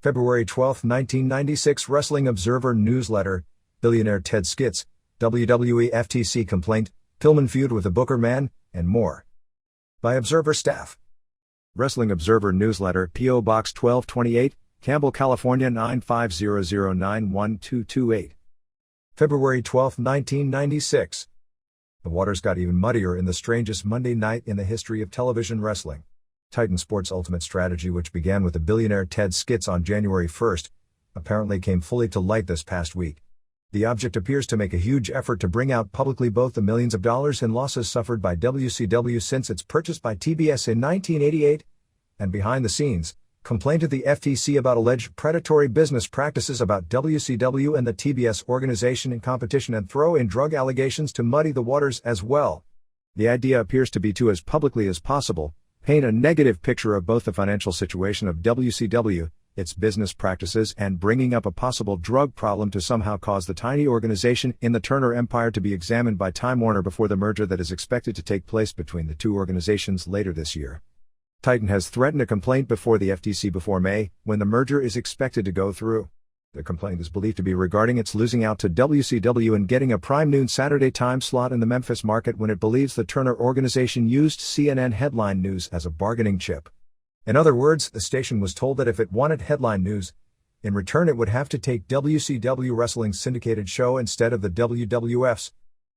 February 12, 1996 Wrestling Observer Newsletter, Billionaire Ted Skits, WWE FTC complaint, Pillman feud with the Booker man, and more. By Observer staff. Wrestling Observer Newsletter, P.O. Box 1228, Campbell, California 950091228. February 12, 1996. The waters got even muddier in the strangest Monday night in the history of television wrestling. Titan Sports' Ultimate Strategy, which began with the billionaire Ted Skits on January 1st, apparently came fully to light this past week. The object appears to make a huge effort to bring out publicly both the millions of dollars in losses suffered by WCW since its purchase by TBS in 1988, and behind the scenes, complaint to the FTC about alleged predatory business practices about WCW and the TBS organization in competition, and throw in drug allegations to muddy the waters as well. The idea appears to be to, as publicly as possible, paint a negative picture of both the financial situation of WCW, its business practices, and bringing up a possible drug problem to somehow cause the tiny organization in the Turner Empire to be examined by Time Warner before the merger that is expected to take place between the two organizations later this year. Titan has threatened a complaint before the FTC before May, when the merger is expected to go through. The complaint is believed to be regarding its losing out to WCW and getting a prime noon Saturday time slot in the Memphis market when it believes the Turner organization used CNN headline news as a bargaining chip. In other words, the station was told that if it wanted headline news, in return it would have to take WCW Wrestling's syndicated show instead of the WWF's.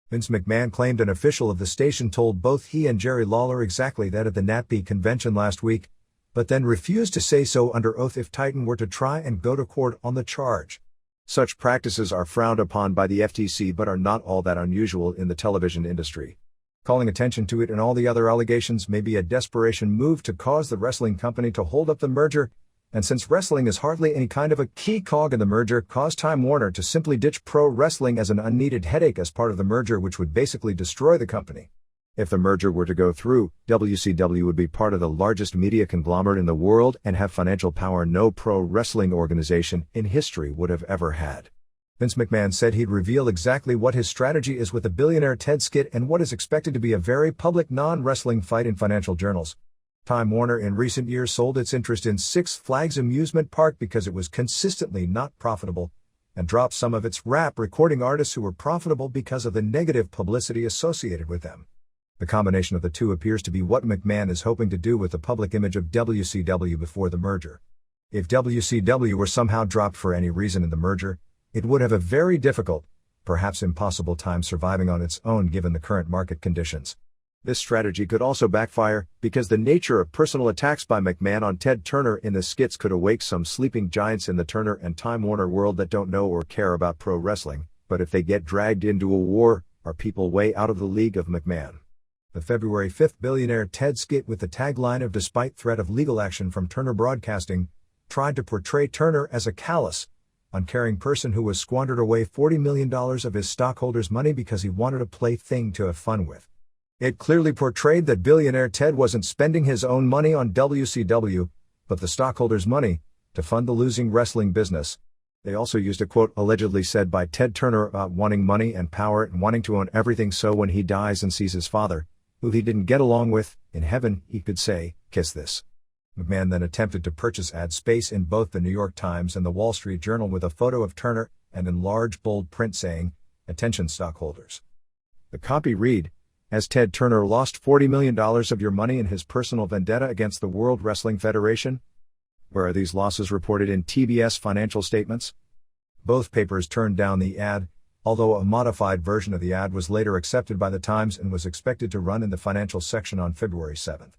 Vince McMahon claimed an official of the station told both he and Jerry Lawler exactly that at the NatB convention last week, but then refused to say so under oath if Titan were to try and go to court on the charge. Such practices are frowned upon by the FTC but are not all that unusual in the television industry. Calling attention to it and all the other allegations may be a desperation move to cause the wrestling company to hold up the merger, and since wrestling is hardly any kind of a key cog in the merger, cause Time Warner to simply ditch pro wrestling as an unneeded headache as part of the merger, which would basically destroy the company. If the merger were to go through, WCW would be part of the largest media conglomerate in the world and have financial power no pro wrestling organization in history would have ever had. Vince McMahon said he'd reveal exactly what his strategy is with the billionaire Ted Skit and what is expected to be a very public non-wrestling fight in financial journals. Time Warner in recent years sold its interest in Six Flags amusement park because it was consistently not profitable, and dropped some of its rap recording artists who were profitable because of the negative publicity associated with them. The combination of the two appears to be what McMahon is hoping to do with the public image of WCW before the merger. If WCW were somehow dropped for any reason in the merger, it would have a very difficult, perhaps impossible time surviving on its own given the current market conditions. This strategy could also backfire, because the nature of personal attacks by McMahon on Ted Turner in the skits could awake some sleeping giants in the Turner and Time Warner world that don't know or care about pro wrestling, but if they get dragged into a war, are people way out of the league of McMahon. The February 5th billionaire Ted Skit, with the tagline of "Despite threat of legal action from Turner Broadcasting," tried to portray Turner as a callous, uncaring person who was squandered away $40 million of his stockholders' money because he wanted a plaything to have fun with. It clearly portrayed that billionaire Ted wasn't spending his own money on WCW, but the stockholders' money, to fund the losing wrestling business. They also used a quote allegedly said by Ted Turner about wanting money and power and wanting to own everything, so when he dies and sees his father, who he didn't get along with, in heaven, he could say, "Kiss this." McMahon then attempted to purchase ad space in both the New York Times and the Wall Street Journal with a photo of Turner, and in large bold print saying, "Attention stockholders." The copy read, "As Ted Turner lost $40 million of your money in his personal vendetta against the World Wrestling Federation? Where are these losses reported in TBS financial statements?" Both papers turned down the ad, although a modified version of the ad was later accepted by the Times and was expected to run in the financial section on February 7th.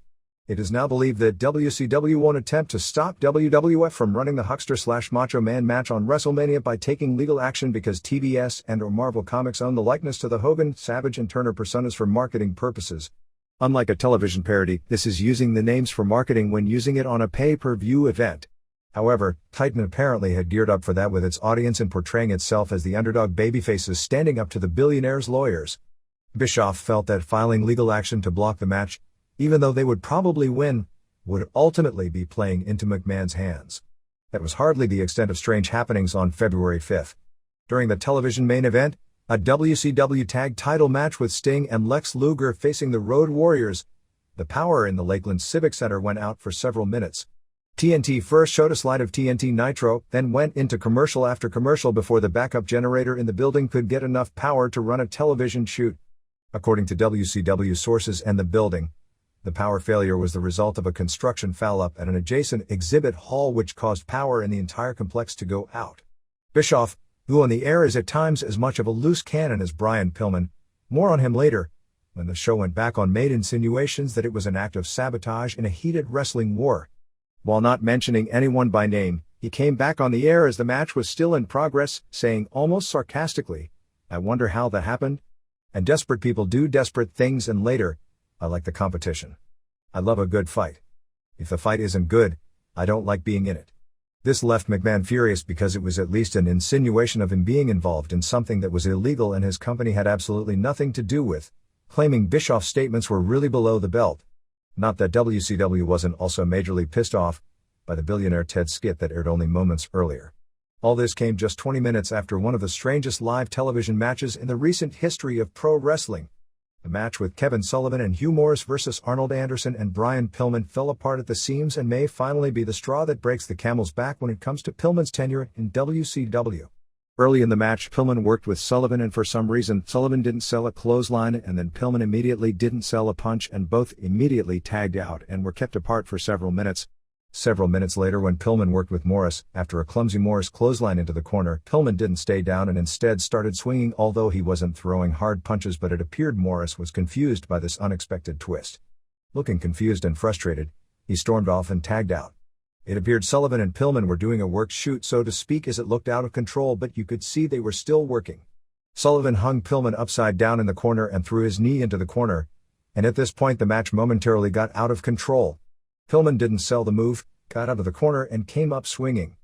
It is now believed that WCW won't attempt to stop WWF from running the Huckster/Macho Man match on WrestleMania by taking legal action because TBS and/or Marvel Comics own the likeness to the Hogan, Savage and Turner personas for marketing purposes. Unlike a television parody, this is using the names for marketing when using it on a pay-per-view event. However, Titan apparently had geared up for that with its audience and portraying itself as the underdog babyfaces standing up to the billionaire's lawyers. Bischoff felt that filing legal action to block the match, even though they would probably win, would ultimately be playing into McMahon's hands. That was hardly the extent of strange happenings on February 5th. During the television main event, a WCW tag title match with Sting and Lex Luger facing the Road Warriors, the power in the Lakeland Civic Center went out for several minutes. TNT first showed a slide of TNT Nitro, then went into commercial after commercial before the backup generator in the building could get enough power to run a television shoot. According to WCW sources and the building, the power failure was the result of a construction foul-up at an adjacent exhibit hall which caused power in the entire complex to go out. Bischoff, who on the air is at times as much of a loose cannon as Brian Pillman, more on him later, when the show went back on made insinuations that it was an act of sabotage in a heated wrestling war. While not mentioning anyone by name, he came back on the air as the match was still in progress, saying almost sarcastically, "I wonder how that happened? And desperate people do desperate things, and later, I like the competition. I love a good fight. If the fight isn't good, I don't like being in it." This left McMahon furious because it was at least an insinuation of him being involved in something that was illegal and his company had absolutely nothing to do with, claiming Bischoff's statements were really below the belt. Not that WCW wasn't also majorly pissed off by the Billionaire Ted skit that aired only moments earlier. All this came just 20 minutes after one of the strangest live television matches in the recent history of pro wrestling. The match with Kevin Sullivan and Hugh Morris versus Arnold Anderson and Brian Pillman fell apart at the seams and may finally be the straw that breaks the camel's back when it comes to Pillman's tenure in WCW. Early in the match, Pillman worked with Sullivan, and for some reason, Sullivan didn't sell a clothesline, and then Pillman immediately didn't sell a punch, and both immediately tagged out and were kept apart for several minutes. Several minutes later, when Pillman worked with Morris, after a clumsy Morris clothesline into the corner, Pillman didn't stay down and instead started swinging, although he wasn't throwing hard punches, but it appeared Morris was confused by this unexpected twist. Looking confused and frustrated, he stormed off and tagged out. It appeared Sullivan and Pillman were doing a work shoot, so to speak, as it looked out of control, but you could see they were still working. Sullivan hung Pillman upside down in the corner and threw his knee into the corner, and at this point the match momentarily got out of control. Pillman didn't sell the move, got out of the corner and came up swinging.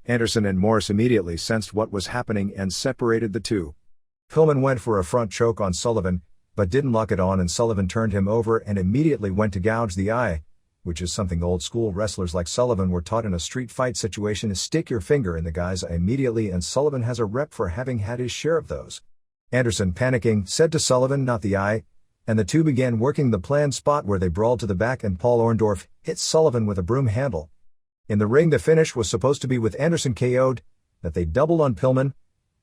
Anderson and Morris immediately sensed what was happening and separated the two. Pillman went for a front choke on Sullivan, but didn't lock it on, and Sullivan turned him over and immediately went to gouge the eye, which is something old school wrestlers like Sullivan were taught in a street fight situation, is stick your finger in the guy's eye immediately, and Sullivan has a rep for having had his share of those. Anderson, panicking, said to Sullivan, "Not the eye," and the two began working the planned spot where they brawled to the back and Paul Orndorff hit Sullivan with a broom handle. In the ring, the finish was supposed to be with Anderson KO'd, that they doubled on Pillman.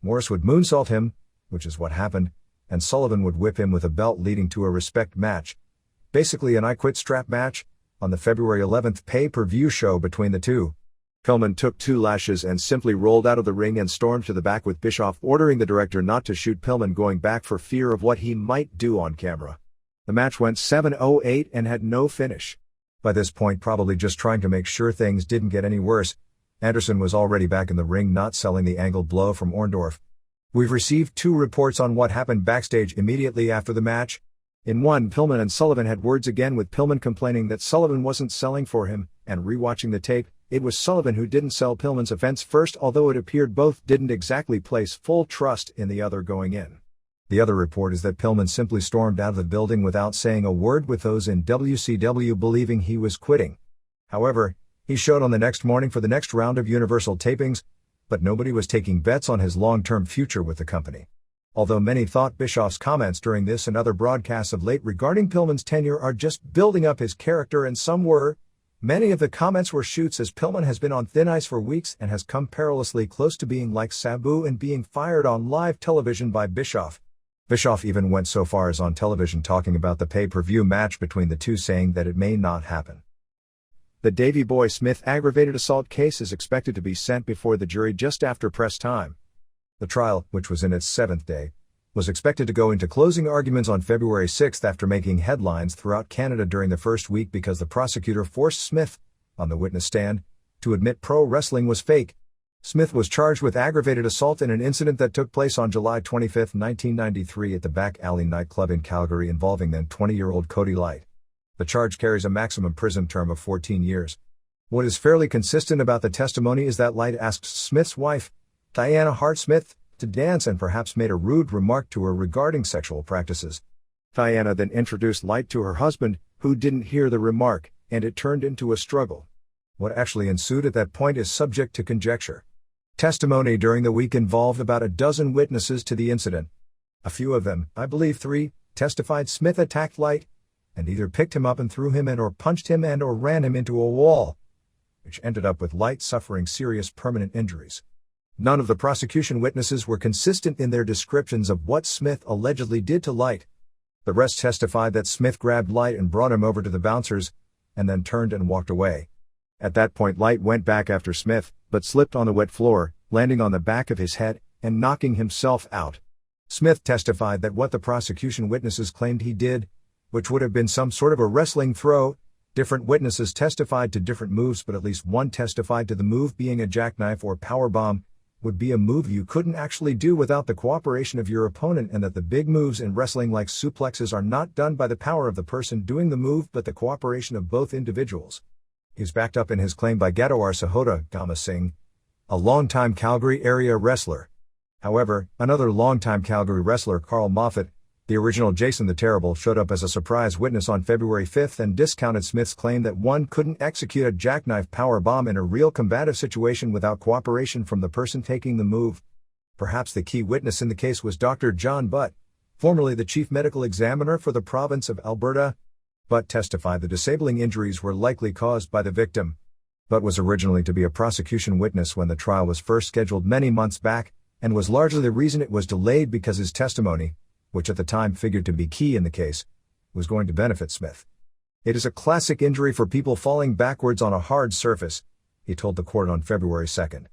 Morris would moonsault him, which is what happened, and Sullivan would whip him with a belt, leading to a respect match. Basically an I Quit strap match on the February 11th pay-per-view show between the two. Pillman took 2 lashes and simply rolled out of the ring and stormed to the back, with Bischoff ordering the director not to shoot Pillman going back for fear of what he might do on camera. The match went 7-0-8 and had no finish. By this point, probably just trying to make sure things didn't get any worse, Anderson was already back in the ring, not selling the angled blow from Orndorff. We've received 2 reports on what happened backstage immediately after the match. In one, Pillman and Sullivan had words again, with Pillman complaining that Sullivan wasn't selling for him, and rewatching the tape, it was Sullivan who didn't sell Pillman's offense first, although it appeared both didn't exactly place full trust in the other going in. The other report is that Pillman simply stormed out of the building without saying a word, with those in WCW believing he was quitting. However, he showed on the next morning for the next round of Universal tapings, but nobody was taking bets on his long-term future with the company. Although many thought Bischoff's comments during this and other broadcasts of late regarding Pillman's tenure are just building up his character, and some were, many of the comments were shoots, as Pillman has been on thin ice for weeks and has come perilously close to being like Cebu and being fired on live television by Bischoff. Bischoff even went so far as on television talking about the pay-per-view match between the two, saying that it may not happen. The Davey Boy Smith aggravated assault case is expected to be sent before the jury just after press time. The trial, which was in its 7th day, was expected to go into closing arguments on February 6th after making headlines throughout Canada during the first week because the prosecutor forced Smith, on the witness stand, to admit pro wrestling was fake. Smith was charged with aggravated assault in an incident that took place on July 25, 1993 at the Back Alley nightclub in Calgary, involving then 20-year-old Cody Light. The charge carries a maximum prison term of 14 years. What is fairly consistent about the testimony is that Light asked Smith's wife, Diana Hart Smith, to dance and perhaps made a rude remark to her regarding sexual practices. Diana then introduced Light to her husband, who didn't hear the remark, and it turned into a struggle. What actually ensued at that point is subject to conjecture. Testimony during the week involved about a dozen witnesses to the incident. A few of them, I believe 3, testified Smith attacked Light, and either picked him up and threw him and or punched him and or ran him into a wall. which ended up with Light suffering serious permanent injuries. None of the prosecution witnesses were consistent in their descriptions of what Smith allegedly did to Light. The rest testified that Smith grabbed Light and brought him over to the bouncers, and then turned and walked away. At that point Light went back after Smith, but slipped on the wet floor, landing on the back of his head, and knocking himself out. Smith testified that what the prosecution witnesses claimed he did, which would have been some sort of a wrestling throw. Different witnesses testified to different moves, but at least one testified to the move being a jackknife or powerbomb, would be a move you couldn't actually do without the cooperation of your opponent, and that the big moves in wrestling like suplexes are not done by the power of the person doing the move but the cooperation of both individuals. He was backed up in his claim by Gadawar Sahota Gama Singh, a longtime Calgary area wrestler. However, another longtime Calgary wrestler, Carl Moffat, the original Jason the Terrible, showed up as a surprise witness on February 5 and discounted Smith's claim that one couldn't execute a jackknife power bomb in a real combative situation without cooperation from the person taking the move. Perhaps the key witness in the case was Dr. John Butt, formerly the chief medical examiner for the province of Alberta. Butt testified the disabling injuries were likely caused by the victim. Butt was originally to be a prosecution witness when the trial was first scheduled many months back, and was largely the reason it was delayed because his testimony, which at the time figured to be key in the case, was going to benefit Smith. "It is a classic injury for people falling backwards on a hard surface," he told the court on February 2.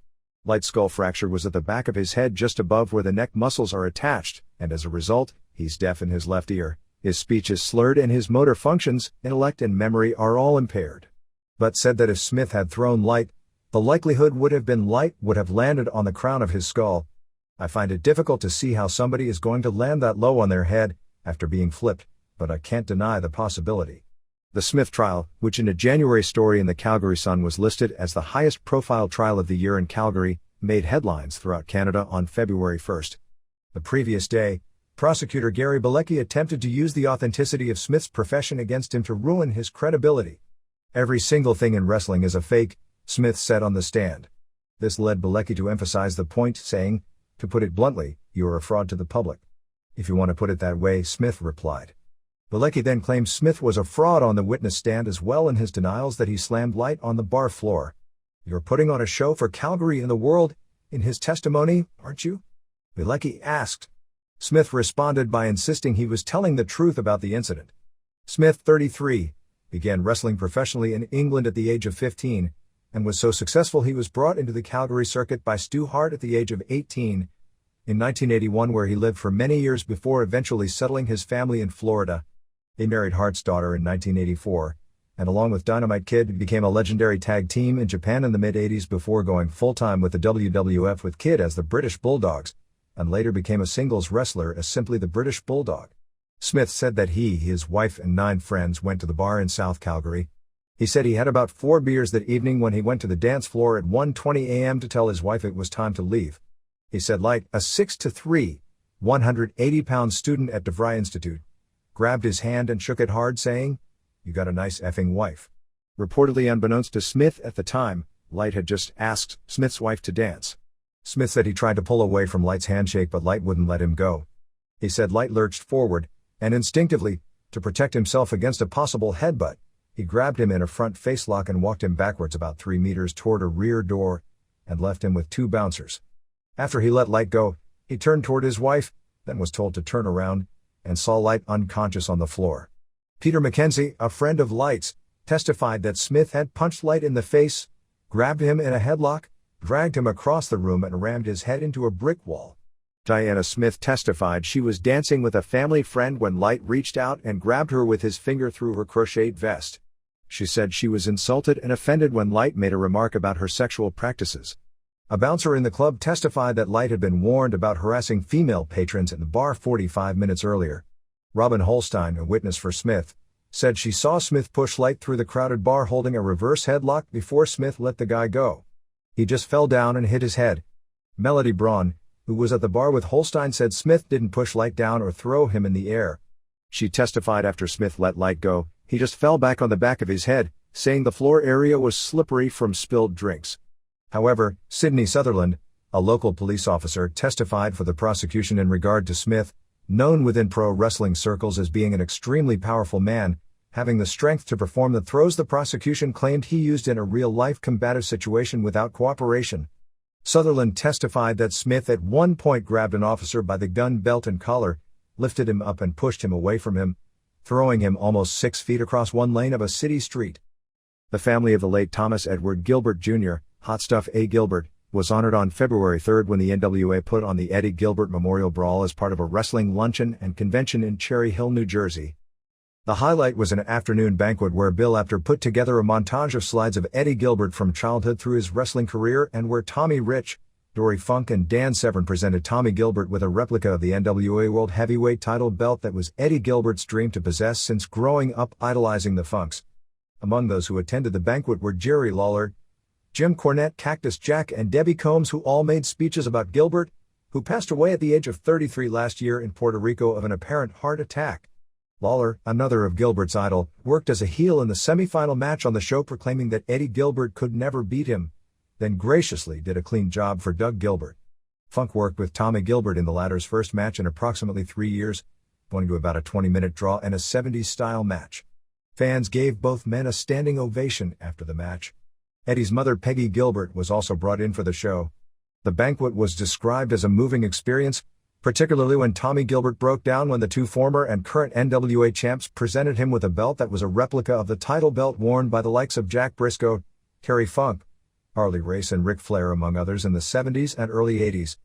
Light's skull fracture was at the back of his head just above where the neck muscles are attached, and as a result, he's deaf in his left ear, his speech is slurred, and his motor functions, intellect and memory are all impaired. But said that if Smith had thrown Light, the likelihood would have been Light would have landed on the crown of his skull. "I find it difficult to see how somebody is going to land that low on their head after being flipped, but I can't deny the possibility." The Smith trial, which in a January story in the Calgary Sun was listed as the highest profile trial of the year in Calgary, made headlines throughout Canada on February 1. The previous day, prosecutor Gary Bilecki attempted to use the authenticity of Smith's profession against him to ruin his credibility. "Every single thing in wrestling is a fake," Smith said on the stand. This led Bilecki to emphasize the point, saying, "To put it bluntly, you are a fraud to the public." "If you want to put it that way," Smith replied. Bilecki then claimed Smith was a fraud on the witness stand as well in his denials that he slammed Light on the bar floor. "You're putting on a show for Calgary and the world in his testimony, aren't you?" Bilecki asked. Smith responded by insisting he was telling the truth about the incident. Smith, 33, began wrestling professionally in England at the age of 15, and was so successful he was brought into the Calgary circuit by Stu Hart at the age of 18, in 1981, where he lived for many years before eventually settling his family in Florida. He married Hart's daughter in 1984, and along with Dynamite Kid became a legendary tag team in Japan in the mid-80s before going full-time with the WWF with Kid as the British Bulldogs, and later became a singles wrestler as simply the British Bulldog. Smith said that he, his wife and 9 friends went to the bar in South Calgary. He said he had about 4 beers that evening when he went to the dance floor at 1:20 a.m. to tell his wife it was time to leave. He said Light, a 6'3", 180-pound student at DeVry Institute, grabbed his hand and shook it hard, saying, "You got a nice effing wife." Reportedly unbeknownst to Smith at the time, Light had just asked Smith's wife to dance. Smith said he tried to pull away from Light's handshake but Light wouldn't let him go. He said Light lurched forward, and instinctively, to protect himself against a possible headbutt, he grabbed him in a front facelock and walked him backwards about 3 meters toward a rear door, and left him with 2 bouncers. After he let Light go, he turned toward his wife, then was told to turn around, and saw Light unconscious on the floor. Peter McKenzie, a friend of Light's, testified that Smith had punched Light in the face, grabbed him in a headlock, dragged him across the room and rammed his head into a brick wall. Diana Smith testified she was dancing with a family friend when Light reached out and grabbed her with his finger through her crocheted vest. She said she was insulted and offended when Light made a remark about her sexual practices. A bouncer in the club testified that Light had been warned about harassing female patrons in the bar 45 minutes earlier. Robin Holstein, a witness for Smith, said she saw Smith push Light through the crowded bar holding a reverse headlock before Smith let the guy go. He just fell down and hit his head. Melody Braun, who was at the bar with Holstein, said Smith didn't push Light down or throw him in the air. She testified after Smith let Light go, he just fell back on the back of his head, saying the floor area was slippery from spilled drinks. However, Sidney Sutherland, a local police officer, testified for the prosecution in regard to Smith, known within pro wrestling circles as being an extremely powerful man, having the strength to perform the throws the prosecution claimed he used in a real-life combative situation without cooperation. Sutherland testified that Smith at one point grabbed an officer by the gun belt and collar, lifted him up and pushed him away from him, throwing him almost 6 feet across one lane of a city street. The family of the late Thomas Edward Gilbert Jr., Hot Stuff A. Gilbert, was honored on February 3 when the NWA put on the Eddie Gilbert Memorial Brawl as part of a wrestling luncheon and convention in Cherry Hill, New Jersey. The highlight was an afternoon banquet where Bill Apter put together a montage of slides of Eddie Gilbert from childhood through his wrestling career and where Tommy Rich, Dory Funk and Dan Severn presented Tommy Gilbert with a replica of the NWA World Heavyweight title belt that was Eddie Gilbert's dream to possess since growing up idolizing the Funks. Among those who attended the banquet were Jerry Lawler, Jim Cornette, Cactus Jack and Debbie Combs, who all made speeches about Gilbert, who passed away at the age of 33 last year in Puerto Rico of an apparent heart attack. Lawler, another of Gilbert's idol, worked as a heel in the semi-final match on the show, proclaiming that Eddie Gilbert could never beat him, then graciously did a clean job for Doug Gilbert. Funk worked with Tommy Gilbert in the latter's first match in approximately 3 years, going to about a 20-minute draw and a 70s-style match. Fans gave both men a standing ovation after the match. Eddie's mother Peggy Gilbert was also brought in for the show. The banquet was described as a moving experience, particularly when Tommy Gilbert broke down when the two former and current NWA champs presented him with a belt that was a replica of the title belt worn by the likes of Jack Briscoe, Terry Funk, Harley Race and Ric Flair among others in the 70s and early 80s.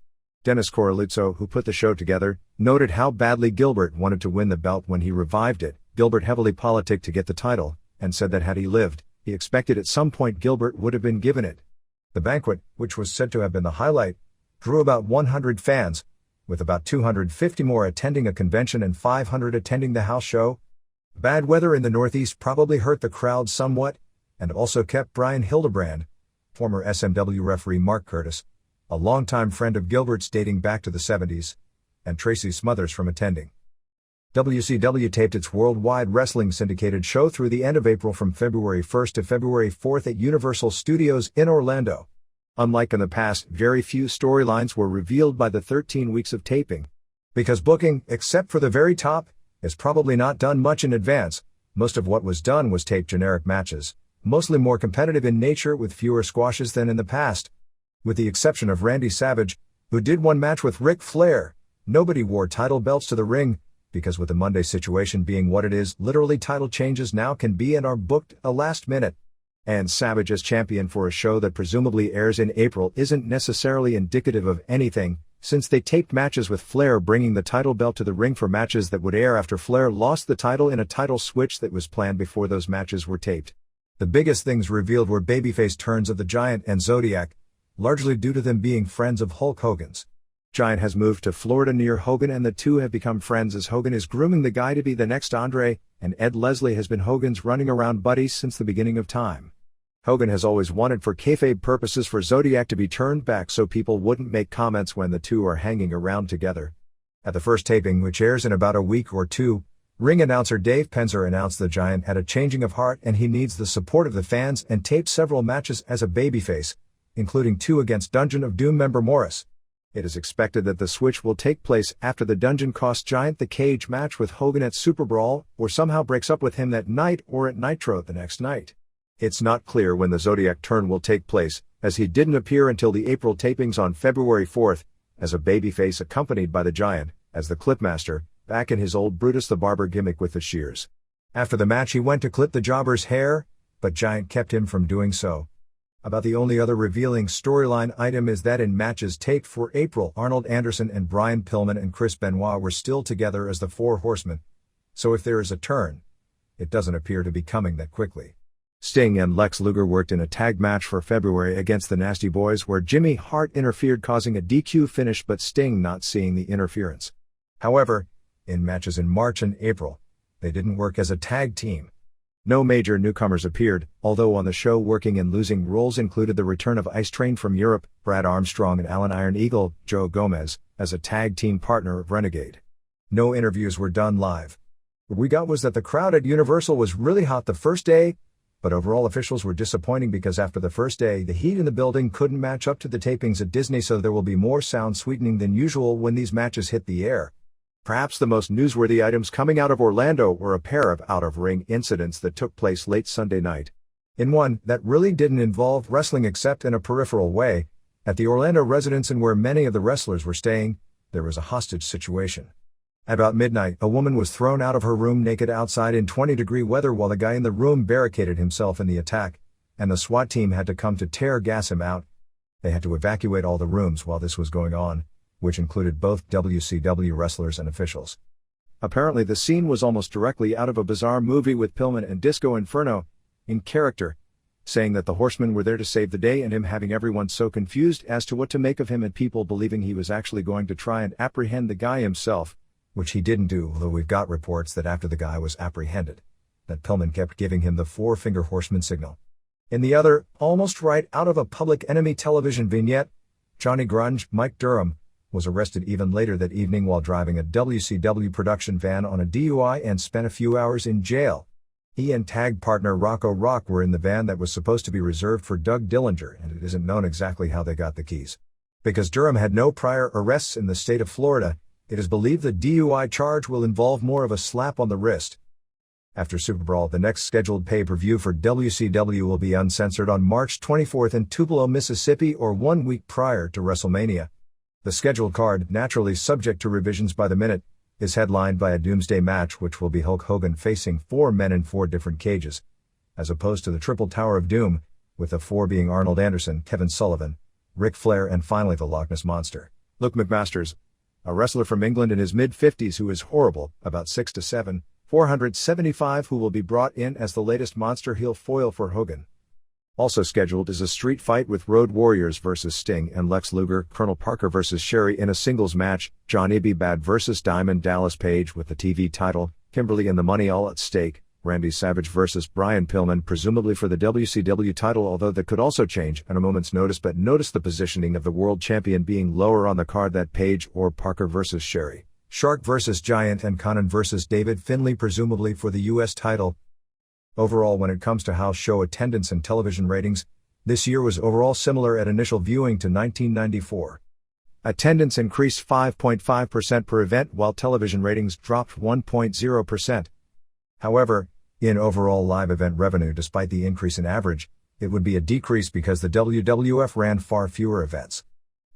Dennis Corralizzo, who put the show together, noted how badly Gilbert wanted to win the belt when he revived it. Gilbert heavily politicked to get the title, and said that had he lived, he expected at some point Gilbert would have been given it. The banquet, which was said to have been the highlight, drew about 100 fans, with about 250 more attending a convention and 500 attending the house show. Bad weather in the Northeast probably hurt the crowd somewhat, and also kept Brian Hildebrand, former SMW referee Mark Curtis, a longtime friend of Gilbert's dating back to the 70s, and Tracy Smothers from attending. WCW taped its Worldwide Wrestling Syndicated show through the end of April from February 1 to February 4 at Universal Studios in Orlando. Unlike in the past, very few storylines were revealed by the 13 weeks of taping. Because booking, except for the very top, is probably not done much in advance, most of what was done was taped generic matches, mostly more competitive in nature with fewer squashes than in the past. With the exception of Randy Savage, who did one match with Ric Flair, nobody wore title belts to the ring, because with the Monday situation being what it is, literally title changes now can be and are booked a last minute. And Savage as champion for a show that presumably airs in April isn't necessarily indicative of anything, since they taped matches with Flair bringing the title belt to the ring for matches that would air after Flair lost the title in a title switch that was planned before those matches were taped. The biggest things revealed were babyface turns of the Giant and Zodiac, largely due to them being friends of Hulk Hogan's. Giant has moved to Florida near Hogan and the two have become friends as Hogan is grooming the guy to be the next Andre, and Ed Leslie has been Hogan's running around buddy since the beginning of time. Hogan has always wanted for kayfabe purposes for Zodiac to be turned back so people wouldn't make comments when the two are hanging around together. At the first taping, which airs in about a week or two, ring announcer Dave Penzer announced the Giant had a changing of heart and he needs the support of the fans and taped several matches as a babyface, including 2 against Dungeon of Doom member Morris. It is expected that the switch will take place after the Dungeon costs Giant the cage match with Hogan at Super Brawl, or somehow breaks up with him that night or at Nitro the next night. It's not clear when the Zodiac turn will take place, as he didn't appear until the April tapings on February 4th, as a babyface accompanied by the Giant, as the Clipmaster, back in his old Brutus the Barber gimmick with the shears. After the match he went to clip the jobber's hair, but Giant kept him from doing so. About the only other revealing storyline item is that in matches taped for April, Arnold Anderson and Brian Pillman and Chris Benoit were still together as the Four Horsemen. So if there is a turn, it doesn't appear to be coming that quickly. Sting and Lex Luger worked in a tag match for February against the Nasty Boys where Jimmy Hart interfered causing a DQ finish but Sting not seeing the interference. However, in matches in March and April, they didn't work as a tag team. No major newcomers appeared, although on the show working and losing roles included the return of Ice Train from Europe, Brad Armstrong and Alan Iron Eagle, Joe Gomez, as a tag team partner of Renegade. No interviews were done live. What we got was that the crowd at Universal was really hot the first day, but overall officials were disappointing because after the first day the heat in the building couldn't match up to the tapings at Disney, so there will be more sound sweetening than usual when these matches hit the air. Perhaps the most newsworthy items coming out of Orlando were a pair of out-of-ring incidents that took place late Sunday night. In one that really didn't involve wrestling except in a peripheral way, at the Orlando residence and where many of the wrestlers were staying, there was a hostage situation. About midnight, a woman was thrown out of her room naked outside in 20-degree weather while the guy in the room barricaded himself in the attack, and the SWAT team had to come to tear gas him out. They had to evacuate all the rooms while this was going on, which included both WCW wrestlers and officials. Apparently the scene was almost directly out of a bizarre movie with Pillman and Disco Inferno in character, saying that the Horsemen were there to save the day and him having everyone so confused as to what to make of him and people believing he was actually going to try and apprehend the guy himself, which he didn't do, although we've got reports that after the guy was apprehended, that Pillman kept giving him the four-finger horseman signal. In the other, almost right out of a Public Enemy television vignette, Johnny Grunge, Mike Durham, was arrested even later that evening while driving a WCW production van on a DUI and spent a few hours in jail. He and tag partner Rocco Rock were in the van that was supposed to be reserved for Doug Dillinger, and it isn't known exactly how they got the keys. Because Durham had no prior arrests in the state of Florida, it is believed the DUI charge will involve more of a slap on the wrist. After Super Brawl, the next scheduled pay-per-view for WCW will be Uncensored on March 24th in Tupelo, Mississippi, or 1 week prior to WrestleMania. The scheduled card, naturally subject to revisions by the minute, is headlined by a Doomsday match which will be Hulk Hogan facing 4 men in 4 different cages, as opposed to the Triple Tower of Doom, with the 4 being Arnold Anderson, Kevin Sullivan, Ric Flair, and finally the Loch Ness Monster, Luke McMasters, a wrestler from England in his mid-50s who is horrible, about 6'7", 475, who will be brought in as the latest monster heel foil for Hogan. Also scheduled is a street fight with Road Warriors vs. Sting and Lex Luger, Colonel Parker vs. Sherry in a singles match, Johnny B. Bad vs. Diamond Dallas Page with the TV title, Kimberly and the Money all at stake, Randy Savage vs. Brian Pillman presumably for the WCW title, although that could also change at a moment's notice, but notice the positioning of the world champion being lower on the card than Page or Parker vs. Sherry, Shark vs. Giant, and Conan vs. David Finley presumably for the US title. Overall, when it comes to house show attendance and television ratings, this year was overall similar at initial viewing to 1994. Attendance increased 5.5% per event while television ratings dropped 1.0%. However, in overall live event revenue, despite the increase in average, it would be a decrease because the WWF ran far fewer events.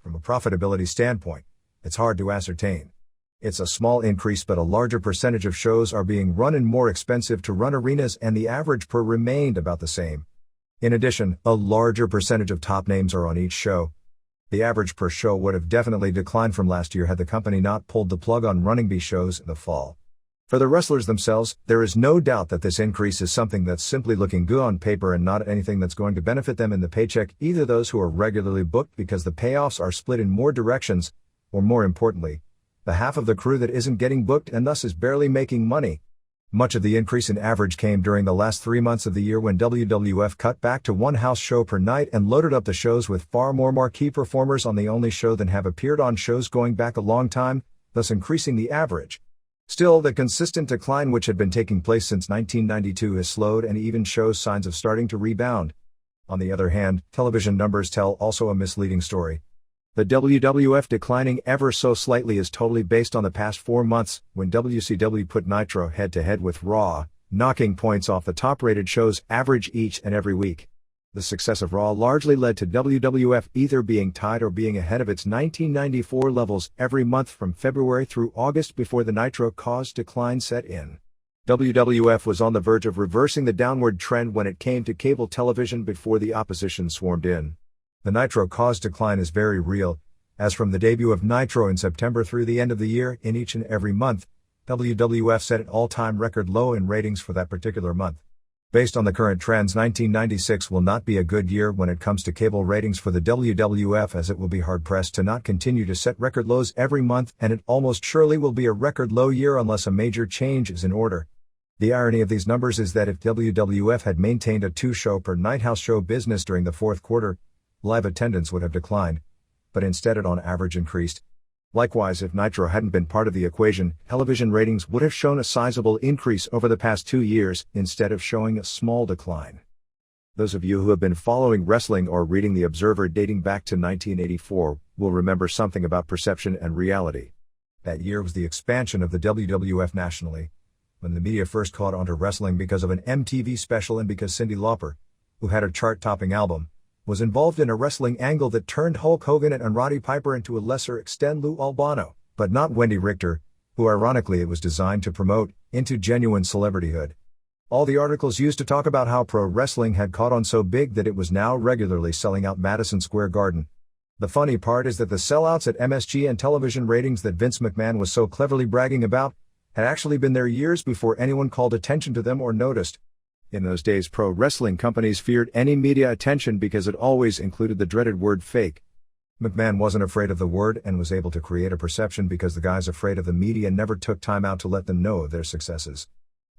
From a profitability standpoint, it's hard to ascertain. It's a small increase, but a larger percentage of shows are being run in more expensive to run arenas, and the average per remained about the same. In addition, a larger percentage of top names are on each show. The average per show would have definitely declined from last year had the company not pulled the plug on running B shows in the fall. For the wrestlers themselves, there is no doubt that this increase is something that's simply looking good on paper and not anything that's going to benefit them in the paycheck, either those who are regularly booked because the payoffs are split in more directions, or more importantly, the half of the crew that isn't getting booked and thus is barely making money. Much of the increase in average came during the last 3 months of the year when WWF cut back to one house show per night and loaded up the shows with far more marquee performers on the only show than have appeared on shows going back a long time, thus increasing the average. Still, the consistent decline which had been taking place since 1992 has slowed and even shows signs of starting to rebound. On the other hand, television numbers tell also a misleading story. The WWF declining ever so slightly is totally based on the past 4 months, when WCW put Nitro head-to-head with Raw, knocking points off the top-rated show's average each and every week. The success of Raw largely led to WWF either being tied or being ahead of its 1994 levels every month from February through August before the Nitro-caused decline set in. WWF was on the verge of reversing the downward trend when it came to cable television before the opposition swarmed in. The Nitro-caused decline is very real, as from the debut of Nitro in September through the end of the year, in each and every month, WWF set an all-time record low in ratings for that particular month. Based on the current trends, 1996 will not be a good year when it comes to cable ratings for the WWF, as it will be hard-pressed to not continue to set record lows every month, and it almost surely will be a record low year unless a major change is in order. The irony of these numbers is that if WWF had maintained a 2-show per night house show business during the fourth quarter, live attendance would have declined, but instead it on average increased. Likewise, if Nitro hadn't been part of the equation, television ratings would have shown a sizable increase over the past 2 years, instead of showing a small decline. Those of you who have been following wrestling or reading The Observer dating back to 1984 will remember something about perception and reality. That year was the expansion of the WWF nationally, when the media first caught on to wrestling because of an MTV special and because Cyndi Lauper, who had a chart-topping album, was involved in a wrestling angle that turned Hulk Hogan and Roddy Piper into a lesser extent Lou Albano, but not Wendy Richter, who ironically it was designed to promote, into genuine celebrityhood. All the articles used to talk about how pro wrestling had caught on so big that it was now regularly selling out Madison Square Garden. The funny part is that the sellouts at MSG and television ratings that Vince McMahon was so cleverly bragging about had actually been there years before anyone called attention to them or noticed. In those days, pro wrestling companies feared any media attention because it always included the dreaded word fake. McMahon wasn't afraid of the word and was able to create a perception because the guys afraid of the media never took time out to let them know of their successes.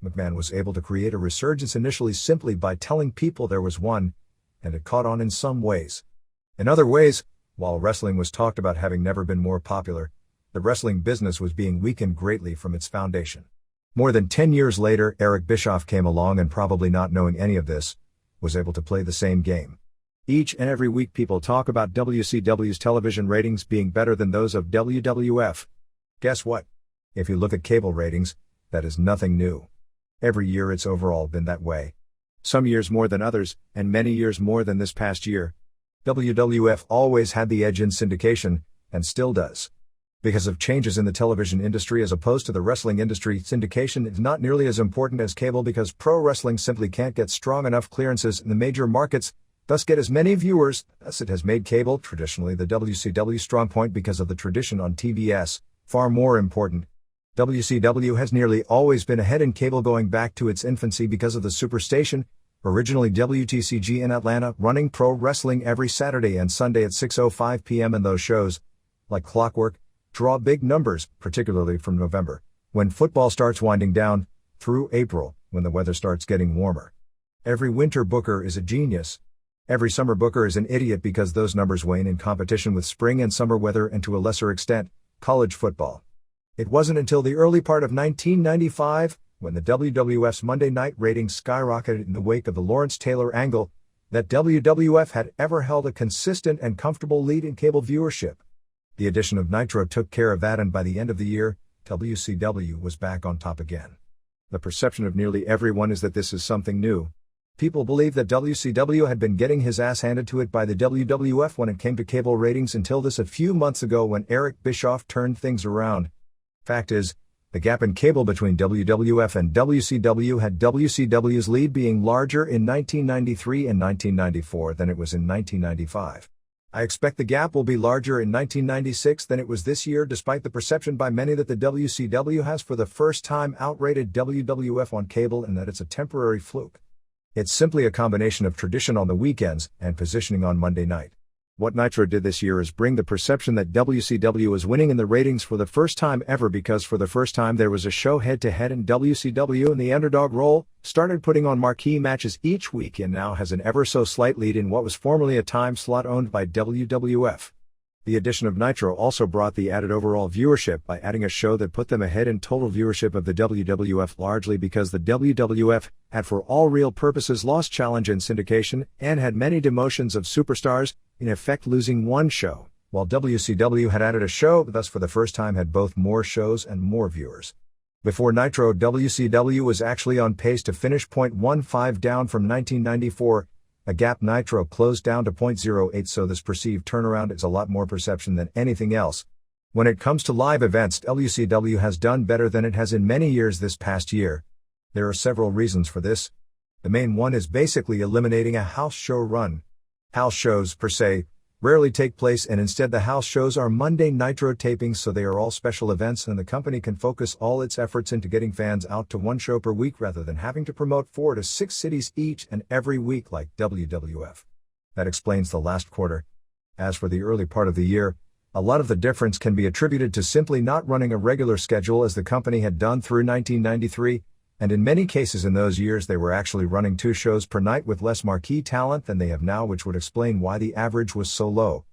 McMahon was able to create a resurgence initially simply by telling people there was one, and it caught on in some ways. In other ways, while wrestling was talked about having never been more popular, the wrestling business was being weakened greatly from its foundation. More than 10 years later, Eric Bischoff came along and, probably not knowing any of this, was able to play the same game. Each and every week people talk about WCW's television ratings being better than those of WWF. Guess what? If you look at cable ratings, that is nothing new. Every year it's overall been that way. Some years more than others, and many years more than this past year. WWF always had the edge in syndication, and still does. Because of changes in the television industry as opposed to the wrestling industry, syndication is not nearly as important as cable because pro wrestling simply can't get strong enough clearances in the major markets, thus get as many viewers. Thus it has made cable, traditionally the WCW strong point because of the tradition on TBS, far more important. WCW has nearly always been ahead in cable going back to its infancy because of the Superstation, originally WTCG in Atlanta, running pro wrestling every Saturday and Sunday at 6:05 p.m. and those shows, like clockwork, draw big numbers, particularly from November, when football starts winding down, through April, when the weather starts getting warmer. Every winter booker is a genius. Every summer booker is an idiot because those numbers wane in competition with spring and summer weather and to a lesser extent, college football. It wasn't until the early part of 1995, when the WWF's Monday night ratings skyrocketed in the wake of the Lawrence Taylor angle, that WWF had ever held a consistent and comfortable lead in cable viewership. The addition of Nitro took care of that, and by the end of the year, WCW was back on top again. The perception of nearly everyone is that this is something new. People believe that WCW had been getting his ass handed to it by the WWF when it came to cable ratings until this a few months ago when Eric Bischoff turned things around. Fact is, the gap in cable between WWF and WCW had WCW's lead being larger in 1993 and 1994 than it was in 1995. I expect the gap will be larger in 1996 than it was this year, despite the perception by many that the WCW has for the first time outrated WWF on cable and that it's a temporary fluke. It's simply a combination of tradition on the weekends and positioning on Monday night. What Nitro did this year is bring the perception that WCW is winning in the ratings for the first time ever, because for the first time there was a show head-to-head and WCW in the underdog role, started putting on marquee matches each week and now has an ever so slight lead in what was formerly a time slot owned by WWF. The addition of Nitro also brought the added overall viewership by adding a show that put them ahead in total viewership of the WWF, largely because the WWF had for all real purposes lost challenge in syndication and had many demotions of superstars, in effect losing one show, while WCW had added a show, thus for the first time had both more shows and more viewers. Before Nitro, WCW was actually on pace to finish .15 down from 1994, a gap Nitro closed down to .08, so this perceived turnaround is a lot more perception than anything else. When it comes to live events, WCW has done better than it has in many years this past year. There are several reasons for this. The main one is basically eliminating a house show run. House shows, per se, rarely take place, and instead the house shows are Monday Nitro tapings, so they are all special events and the company can focus all its efforts into getting fans out to one show per week rather than having to promote 4 to 6 cities each and every week like WWF. That explains the last quarter. As for the early part of the year, a lot of the difference can be attributed to simply not running a regular schedule as the company had done through 1993, and in many cases in those years they were actually running 2 shows per night with less marquee talent than they have now, which would explain why the average was so low.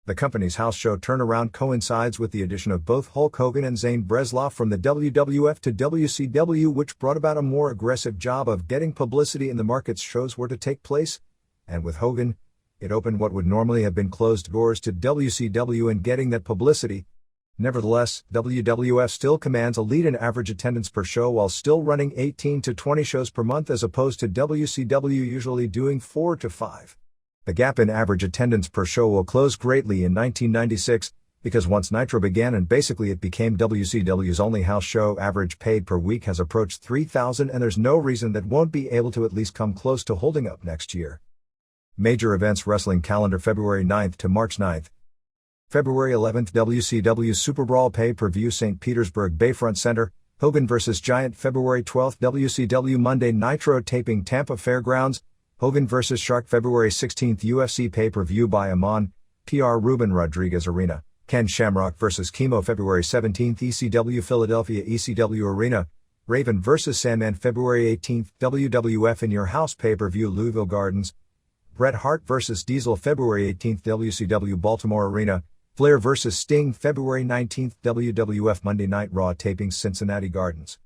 The company's house show turnaround coincides with the addition of both Hulk Hogan and Zane Bresloff from the WWF to WCW, which brought about a more aggressive job of getting publicity in the markets shows were to take place, and with Hogan, it opened what would normally have been closed doors to WCW in getting that publicity. Nevertheless, WWF still commands a lead in average attendance per show while still running 18 to 20 shows per month as opposed to WCW usually doing 4 to 5. The gap in average attendance per show will close greatly in 1996, because once Nitro began and basically it became WCW's only house show, average paid per week has approached 3,000 and there's no reason that won't be able to at least come close to holding up next year. Major events wrestling calendar February 9th to March 9th. February 11th WCW Super Brawl pay-per-view St. Petersburg Bayfront Center, Hogan vs. Giant. February 12th WCW Monday Nitro taping Tampa Fairgrounds, Hogan vs. Shark. February 16th UFC pay-per-view by Amon, PR Ruben Rodriguez Arena, Ken Shamrock vs. Chemo. February 17th ECW Philadelphia ECW Arena, Raven vs. Sandman. February 18th WWF In Your House pay-per-view Louisville Gardens, Bret Hart vs. Diesel. February 18th WCW Baltimore Arena, Flair vs. Sting. February 19th WWF Monday Night Raw taping Cincinnati Gardens.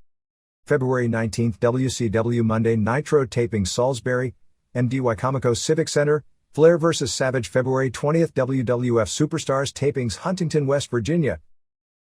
February 19th WCW Monday Nitro taping Salisbury, MD Wicomico Civic Center, Flair vs. Savage. February 20th WWF Superstars tapings Huntington, West Virginia.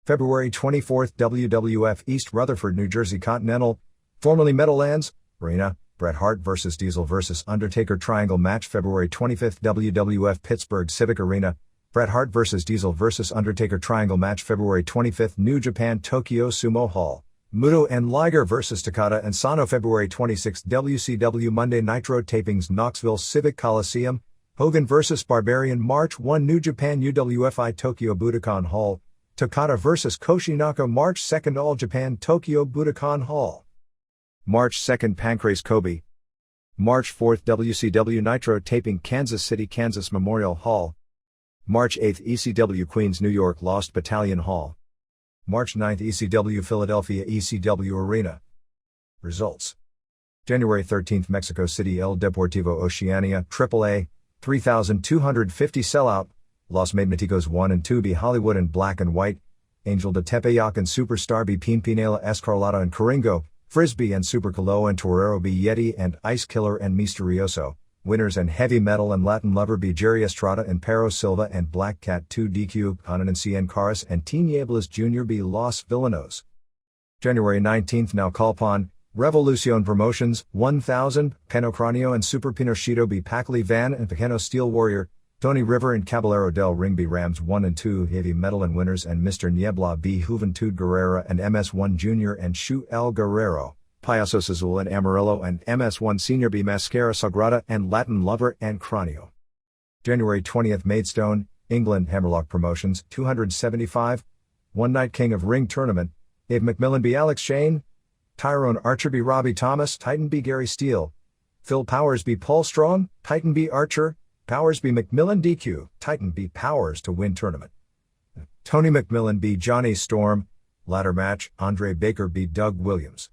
February 24th WWF East Rutherford, New Jersey Continental, formerly Meadowlands, Arena, Bret Hart vs. Diesel vs. Undertaker Triangle match. February 25th WWF Pittsburgh Civic Arena, Bret Hart vs. Diesel vs. Undertaker Triangle match. February 25th New Japan Tokyo Sumo Hall, Muto and Liger vs. Takada and Sano. February 26th WCW Monday Nitro tapings Knoxville Civic Coliseum, Hogan vs. Barbarian. March 1 New Japan UWFI Tokyo Budokan Hall, Takada vs. Koshinaka. March 2nd All Japan Tokyo Budokan Hall. March 2nd Pancrase Kobe. March 4th WCW Nitro taping Kansas City Kansas Memorial Hall, March 8th ECW Queens New York Lost Battalion Hall, March 9th ECW Philadelphia ECW Arena. Results: January 13th Mexico City El Deportivo Oceania AAA, 3,250 sellout, Los Magneticos 1 and 2 B Hollywood and Black and White, Angel de Tepeyac and Superstar B Pimpinela Escarlata and Coringo, Frisbee and Super Calo and Torero B Yeti and Ice Killer and Misterioso, Winners and Heavy Metal and Latin Lover B Jerry Estrada and Perro Silva and Black Cat 2 DQ, Conan and Cien Caras and Tinieblas Jr. B Los Villanos. January 19th Naucalpan, Revolucion Promotions, 1000, Penocranio and Super Pinocchio B Pacli Van and Pequeno Steel Warrior, Tony River and Caballero del Ring B Rams 1 and 2 Heavy Metal and Winners and Mr. Niebla B Juventud Guerrera and MS1 Jr. and Shu El Guerrero, Payasos Azul and Amarillo and MS1 Senior B Mascara Sagrada and Latin Lover and Cranio. January 20th Maidstone, England Hammerlock Promotions, 275, One Night King of Ring Tournament, Dave McMillan B Alex Shane, Tyrone Archer B Robbie Thomas, Titan B Gary Steele, Phil Powers B Paul Strong, Titan B Archer, Powers B McMillan DQ, Titan B Powers to win tournament. Tony McMillan B Johnny Storm, ladder match, Andre Baker B Doug Williams.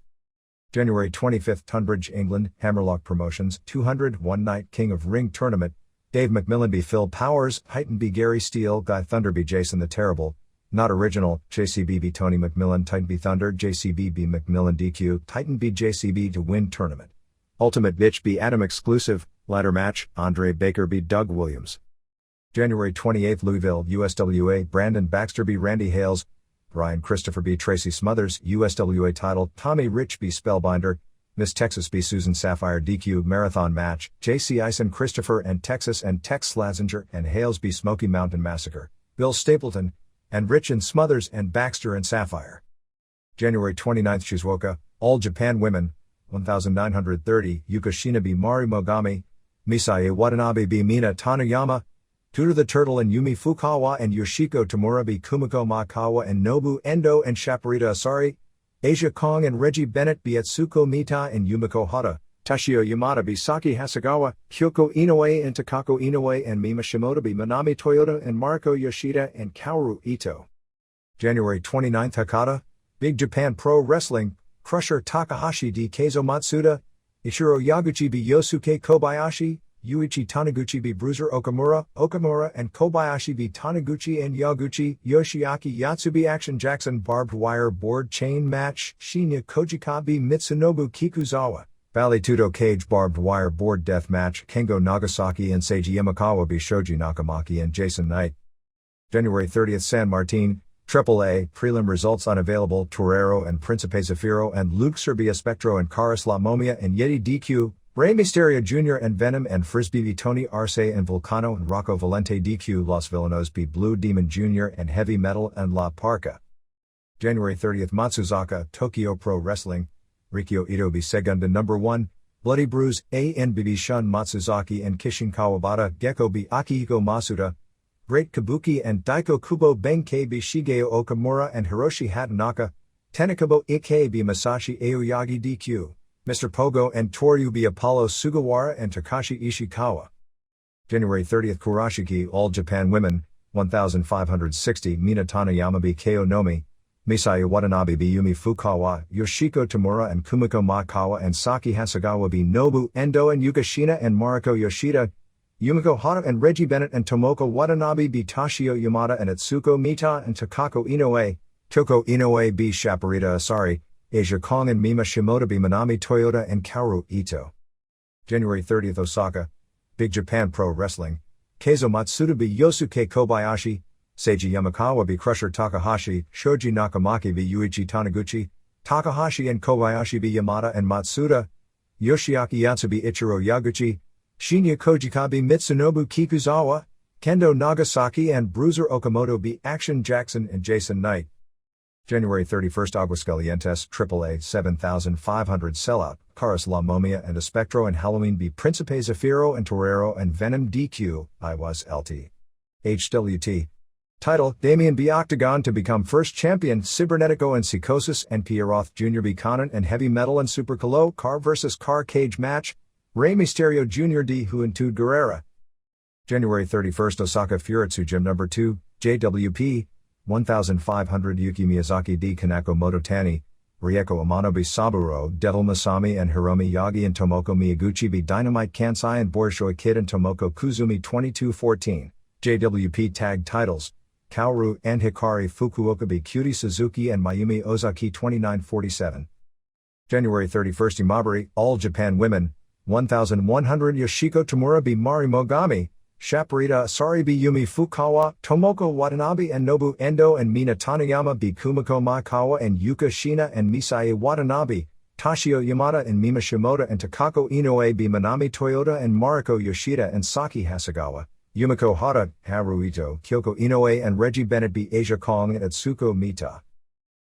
January 25th Tunbridge, England, Hammerlock Promotions, 200 One Night King of Ring Tournament, Dave McMillan B Phil Powers, Titan B Gary Steele, Guy Thunder B Jason the Terrible, Not Original, JCB B Tony McMillan, Titan B Thunder, JCB B McMillan DQ, Titan B JCB to win tournament. Ultimate Bitch B Adam Exclusive, ladder match, Andre Baker B Doug Williams. January 28th Louisville, USWA, Brandon Baxter B Randy Hales, Brian Christopher B Tracy Smothers, USWA title, Tommy Rich B Spellbinder, Miss Texas B Susan Sapphire DQ marathon match, JC Ison Christopher and Texas and Tex Slazenger and Hales B Smoky Mountain Massacre, Bill Stapleton, and Rich and Smothers and Baxter and Sapphire. January 29th Shizuoka, All Japan Women, 1930, Yuka Shinobi Mari Mogami, Misae Watanabe B Mina Tanayama, Tutor the Turtle and Yumi Fukawa and Yoshiko Tamura B Kumiko Makawa and Nobu Endo and Shaparita Asari, Asia Kong and Reggie Bennett B Atsuko Mita and Yumiko Hata, Tashio Yamada B Saki Hasegawa, Kyoko Inoue and Takako Inoue and Mima Shimoda B Manami Toyota and Mariko Yoshida and Kaoru Ito. January 29th Hakata, Big Japan Pro Wrestling, Crusher Takahashi D Keizo Matsuda, Ishiro Yaguchi B Yosuke Kobayashi, Yuichi Taniguchi B Bruiser Okamura and Kobayashi B Taniguchi and Yaguchi, Yoshiaki Yatsubi Action Jackson Barbed Wire Board Chain Match, Shinya Kojika B Mitsunobu Kikuzawa, Valley Tudo Cage Barbed Wire Board Death Match, Kengo Nagasaki and Seiji Yamakawa B Shoji Nakamaki and Jason Knight. January 30th San Martin, AAA, prelim results unavailable. Torero and Principe Zafiro and Luger B. Espectro and Caris La Momia and Yeti DQ, Rey Mysterio Jr. and Venom and Frisbee v. Tony Arce and Vulcano and Rocco Valente DQ, Los Villanos b. Blue Demon Jr. and Heavy Metal and La Parka. January 30th, Matsuzaka, Tokyo Pro Wrestling, Rikyo Ito b. Segunda No. 1, Bloody Bruise, ANBB Shun Matsuzaki and Kishin Kawabata, Gecko b. Akihiko Masuda, Great Kabuki and Daiko Kubo Benkei b. Shigeo Okamura and Hiroshi Hatanaka, Tenakabo Ike b. Masashi Aoyagi DQ, Mr. Pogo and Toryu b. Apollo Sugawara and Takashi Ishikawa. January 30th, Kurashiki, All Japan Women, 1560, Mina Tanayama b. Keo Nomi, Misaya Watanabe b. Yumi Fukawa, Yoshiko Tamura and Kumiko Makawa and Saki Hasegawa b. Nobu Endo and Yuka Shina and Mariko Yoshida, Yumiko Hata and Reggie Bennett and Tomoko Watanabe b. Toshio Yamada and Atsuko Mita and Takako Inoue, Toko Inoue b. Shaparita Asari, Asia Kong and Mima Shimoda b. Manami Toyota and Kaoru Ito. January 30th, Osaka, Big Japan Pro Wrestling, Keizo Matsuda b. Yosuke Kobayashi, Seiji Yamakawa b. Crusher Takahashi, Shoji Nakamaki b. Yuichi Taniguchi, Takahashi and Kobayashi b. Yamada and Matsuda, Yoshiaki Yatsu b. Ichiro Yaguchi, Shinya Kojika b. Mitsunobu Kikuzawa, Kendo Nagasaki and Bruiser Okamoto b. Action Jackson and Jason Knight. January 31st, Aguascalientes, AAA, 7,500 sellout, Caris La Momia and Espectro and Halloween b. Principe Zafiro and Torero and Venom DQ, Iwas LT. HWT. Title, Damian B. Octagon to become first champion, Cybernetico and Psychosis and Pierroth Jr. b. Conan and Heavy Metal and Super Calo, Car vs. Car cage match, Rey Mysterio Jr. D. Juventud Guerrera. January 31st, Osaka Furitsu Gym No. 2, JWP, 1500 Yuki Miyazaki D. Kanako Mototani, Rieko Amano b. Saburo, Devil Masami and Hiromi Yagi and Tomoko Miyaguchi b. Dynamite Kansai and Borshoy Kid and Tomoko Kuzumi 2214, JWP Tag Titles, Kaoru and Hikari Fukuoka b. Cutie Suzuki and Mayumi Ozaki 2947. January 31st, Imabari, All Japan Women, 1100 Yoshiko Tamura b. Mari Mogami, Shaparita Asari b. Yumi Fukawa, Tomoko Watanabe and Nobu Endo and Mina Tanayama b. Kumiko Maekawa and Yuka Shina and Misae Watanabe, Toshio Yamada and Mima Shimoda and Takako Inoue b. Manami Toyota and Mariko Yoshida and Saki Hasegawa, Yumiko Hata, Haru Ito, Kyoko Inoue and Reggie Bennett b. Asia Kong and Atsuko Mita.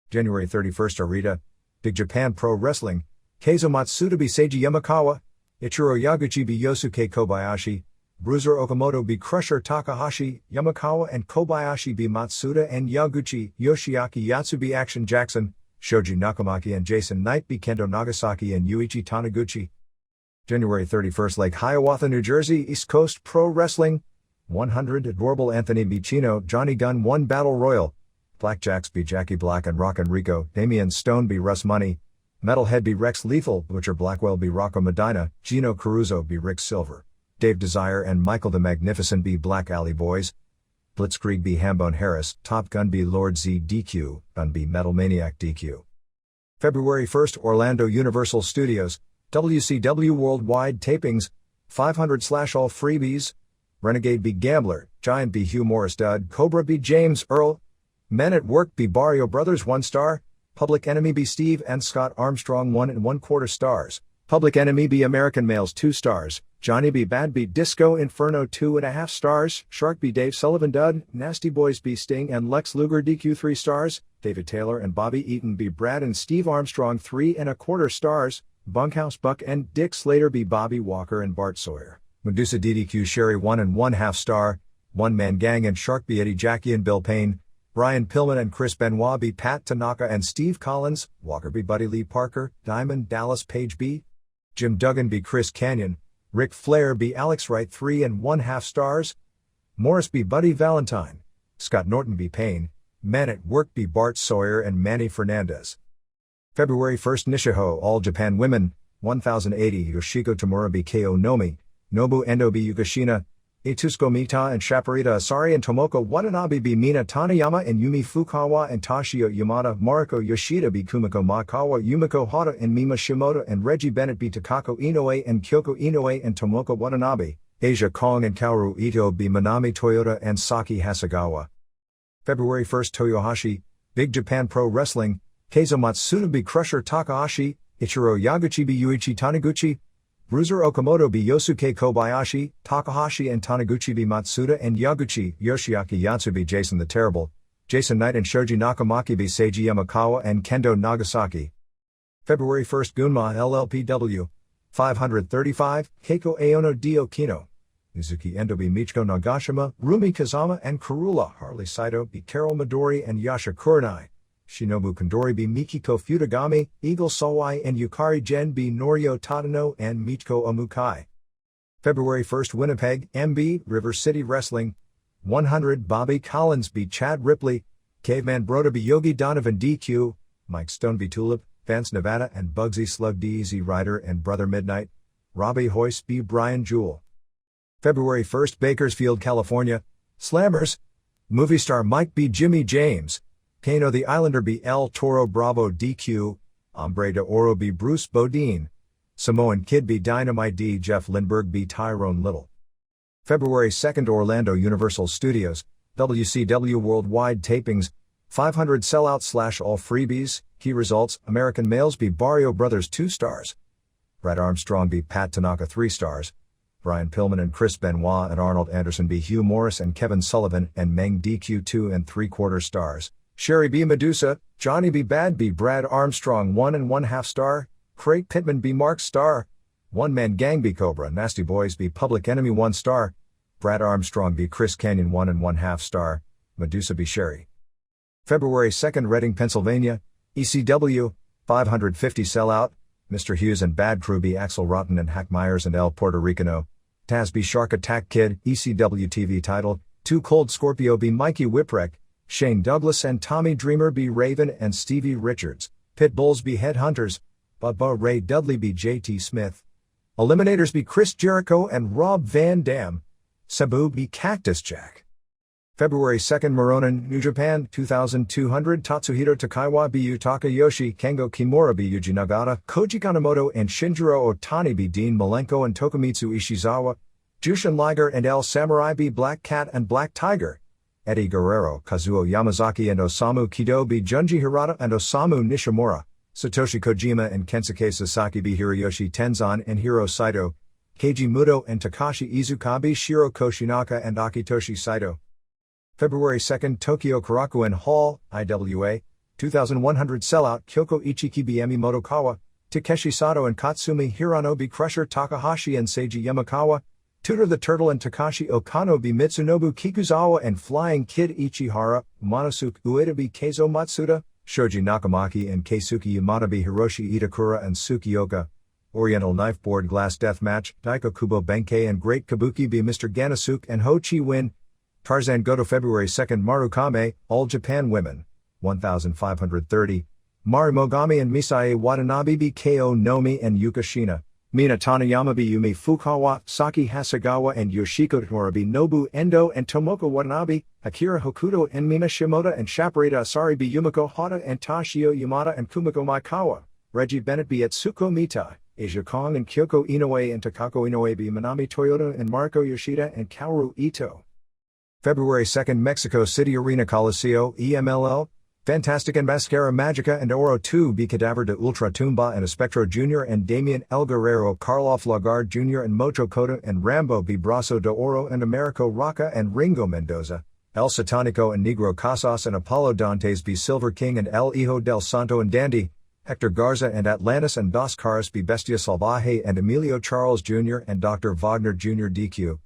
January 31st, Arita, Big Japan Pro Wrestling, Keizo Matsuda b. Seiji Yamakawa, Ichiro Yaguchi b. Yosuke Kobayashi, Bruiser Okamoto b. Crusher Takahashi, Yamakawa and Kobayashi b. Matsuda and Yaguchi, Yoshiaki Yatsu b. Action Jackson, Shoji Nakamaki and Jason Knight b. Kendo Nagasaki and Yuichi Taniguchi. January 31st, Lake Hiawatha, New Jersey, East Coast Pro Wrestling, 100 Adorable Anthony B. Chino, Johnny Gunn 1 Battle Royal, Blackjacks b. Jackie Black and Rockin' Rico, Damian Stone b. Russ Money, Metalhead b. Rex Lethal, Butcher Blackwell b. Rocco Medina, Gino Caruso b. Rick Silver, Dave Desire and Michael the Magnificent b. Black Alley Boys, Blitzkrieg b. Hambone Harris, Top Gun b. Lord Z DQ, Gun b. Metal Maniac DQ. February 1st, Orlando Universal Studios, WCW Worldwide Tapings, 500/all freebies, Renegade b. Gambler, Giant b. Hugh Morris Dud, Cobra b. James Earl, Men at Work b. Barrio Brothers 1 star, Public Enemy b. Steve and Scott Armstrong 1 1/4 stars, Public Enemy b. American Males 2 stars, Johnny b. Bad b. Disco Inferno 2.5 stars, Shark b. Dave Sullivan Dud, Nasty Boys b. Sting and Lex Luger DQ 3 stars, David Taylor and Bobby Eaton b. Brad and Steve Armstrong 3 1/4 stars, Bunkhouse Buck and Dick Slater b. Bobby Walker and Bart Sawyer, Medusa DDQ Sherry 1 1/2 star, One Man Gang and Shark b. Eddie Jackie and Bill Payne, Brian Pillman and Chris Benoit b. Pat Tanaka and Steve Collins, Walker b. Buddy Lee Parker, Diamond Dallas Page b. Jim Duggan b. Chris Canyon, Ric Flair b. Alex Wright 3 1/2 stars, Morris b. Buddy Valentine, Scott Norton b. Payne, Men at Work b. Bart Sawyer and Manny Fernandez. February 1st, Nishiho All Japan Women, 1080 Yoshiko Tamura b. Ko Nomi, Nobu Endo b. Yukashina, Itsuko Mita and Shaparita Asari and Tomoko Watanabe b. Mina Tanayama and Yumi Fukawa and Toshio Yamada, Mariko Yoshida b. Kumiko Makawa, Yumiko Hata and Mima Shimoda and Reggie Bennett b. Takako Inoue and Kyoko Inoue and Tomoko Watanabe, Asia Kong and Kaoru Ito b. Manami Toyota and Saki Hasegawa. February 1st Toyohashi, Big Japan Pro Wrestling, Keizo Matsuno be Crusher Takahashi, Ichiro Yaguchi be Yuichi Taniguchi, Bruiser Okamoto be Yosuke Kobayashi, Takahashi and Taniguchi be Matsuda and Yaguchi, Yoshiaki Yatsu be Jason the Terrible, Jason Knight and Shoji Nakamaki be Seiji Yamakawa and Kendo Nagasaki. February 1st Gunma LLPW, 535, Keiko Aono di Okino, Mizuki Endo be Michiko Nagashima, Rumi Kazama and Kurula Harley Saito be Carol Midori and Yasha Kurenai, Shinobu Kondori be Mikiko Futagami, Eagle Sawai and Yukari Gen be Norio Tadano and Michiko Omukai. February 1st Winnipeg, MB, River City Wrestling, 100 Bobby Collins be Chad Ripley, Caveman Broda be Yogi Donovan DQ, Mike Stone be Tulip, Vance Nevada and Bugsy Slug D Easy Rider and Brother Midnight, Robbie Hoyce be Brian Jewell. February 1st Bakersfield, California, Slammers, Movie star Mike be Jimmy James, Kano the Islander be El Toro Bravo DQ, Hombre de Oro be Bruce Bodine, Samoan Kid be Dynamite D Jeff Lindbergh be Tyrone Little. February 2nd Orlando Universal Studios, WCW Worldwide Tapings, 500 sellout / all freebies, key results, American Males be Barrio Brothers 2 stars, Brad Armstrong be Pat Tanaka 3 stars, Brian Pillman and Chris Benoit and Arnold Anderson be Hugh Morris and Kevin Sullivan and Meng DQ 2 3/4 stars, Sherry B. Medusa, Johnny B. Bad B. Brad Armstrong 1 1/2 star, Craig Pittman B. Mark star, One Man Gang B. Cobra Nasty Boys B. Public Enemy 1 star, Brad Armstrong B. Chris Canyon 1 1/2 star, Medusa B. Sherry. February 2nd Reading, Pennsylvania, ECW, 550 sellout, Mr. Hughes and Bad Crew B. Axel Rotten and Hack Myers and El Puerto Ricano, Taz B. Shark Attack Kid, ECW TV title, Too Cold Scorpio B. Mikey Whipwreck, Shane Douglas and Tommy Dreamer B. Raven and Stevie Richards, Pit Bulls B. Headhunters, Bubba Ray Dudley B. JT Smith, Eliminators B. Chris Jericho and Rob Van Dam, Cebu B. Cactus Jack. February 2nd Moronan, New Japan, 2200 Tatsuhiro Takaiwa B. Yutaka Yoshi, Kengo Kimura B. Yuji Nagata, Koji Kanemoto and Shinjiro Otani B. Dean Malenko and Tokumitsu Ishizawa, Jushin Liger and El Samurai B. Black Cat and Black Tiger, Eddie Guerrero, Kazuo Yamazaki and Osamu Kido B. Junji Hirata and Osamu Nishimura, Satoshi Kojima and Kensuke Sasaki B. Hiroyoshi Tenzan and Hiro Saito, Keiji Muto and Takashi Iizuka B. Shiro Koshinaka and Akitoshi Saito. February 2nd Tokyo Korakuen Hall, IWA, 2100 sellout Kyoko Ichiki B. Emi Motokawa, Takeshi Sato and Katsumi Hirano B. Crusher Takahashi and Seiji Yamakawa, Tutor the Turtle and Takashi Okano B. Mitsunobu Kikuzawa and Flying Kid Ichihara, Monosuke Ueda B. Keizo Matsuda, Shoji Nakamaki and Keisuke Yamada B. Hiroshi Itakura and Tsukioka, Oriental Knife Board Glass Death Match, Daiko Kubo Benkei and Great Kabuki B. Mr. Ganasuke and Ho Chi Win, Tarzan Goto February 2nd Marukame, All Japan Women, 1530, Marimogami and Misae Watanabe B. Ko Nomi and Yuka Shina, Mina Tanayama B. Yumi Fukawa, Saki Hasegawa and Yoshiko Tora B. Nobu Endo and Tomoko Watanabe, Akira Hokuto and Mina Shimoda and Shaparita Asari B. Yumiko Hata and Tashio Yamada and Kumiko Maikawa, Reggie Bennett B. Atsuko Mita, Asia Kong and Kyoko Inoue and Takako Inoue B. Manami Toyota and Mariko Yoshida and Kaoru Ito. February 2nd Mexico City Arena Coliseo, EMLL, Fantastic and Mascara Magica and Oro 2 B. Cadaver de Ultra Tumba and Espectro Jr. and Damien El Guerrero, Karloff Lagarde Jr. and Mocho Cota and Rambo B. Brazo de Oro and Americo Rocca and Ringo Mendoza, El Satanico and Negro Casas and Apollo Dantes B. Silver King and El Hijo del Santo and Dandy, Hector Garza and Atlantis and Dos Caras B. Bestia Salvaje and Emilio Charles Jr. and Dr. Wagner Jr. DQ.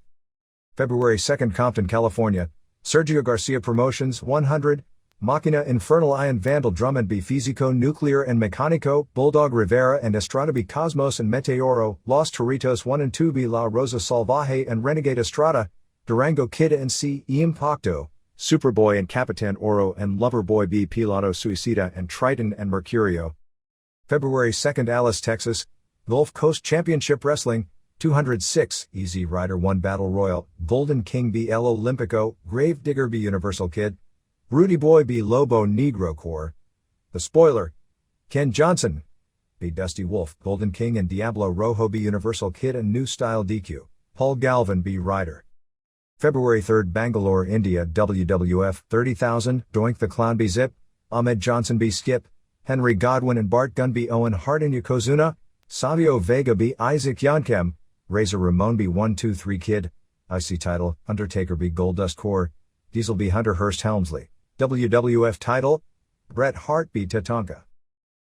February 2nd Compton, California, Sergio Garcia Promotions 100, Machina Infernal Iron Vandal Drummond B. Fisico Nuclear and Mecanico, Bulldog Rivera and Estrada B. Cosmos and Meteoro, Los Toritos 1 and 2 B. La Rosa Salvaje and Renegade Estrada, Durango Kid and C. Impacto, Superboy and Capitan Oro and Loverboy B. Pilato Suicida and Triton and Mercurio. February 2nd Alice, Texas, Gulf Coast Championship Wrestling, 206, Easy Rider 1 Battle Royal, Golden King B. El Olympico, Grave Digger B. Universal Kid, Rudy Boy B. Lobo Negro Corps, The Spoiler, Ken Johnson B. Dusty Wolf, Golden King and Diablo Rojo B. Universal Kid and New Style DQ, Paul Galvin B. Ryder. February 3rd Bangalore, India WWF 30,000, Doink the Clown b Zip, Ahmed Johnson b Skip, Henry Godwin and Bart Gunn b Owen Hart in Yokozuna, Savio Vega b Isaac Yankem, Razor Ramon b 123 Kid, IC title, Undertaker b Goldust Core, Diesel b Hunter Hearst Helmsley, WWF title, Bret Hart b Tatanka.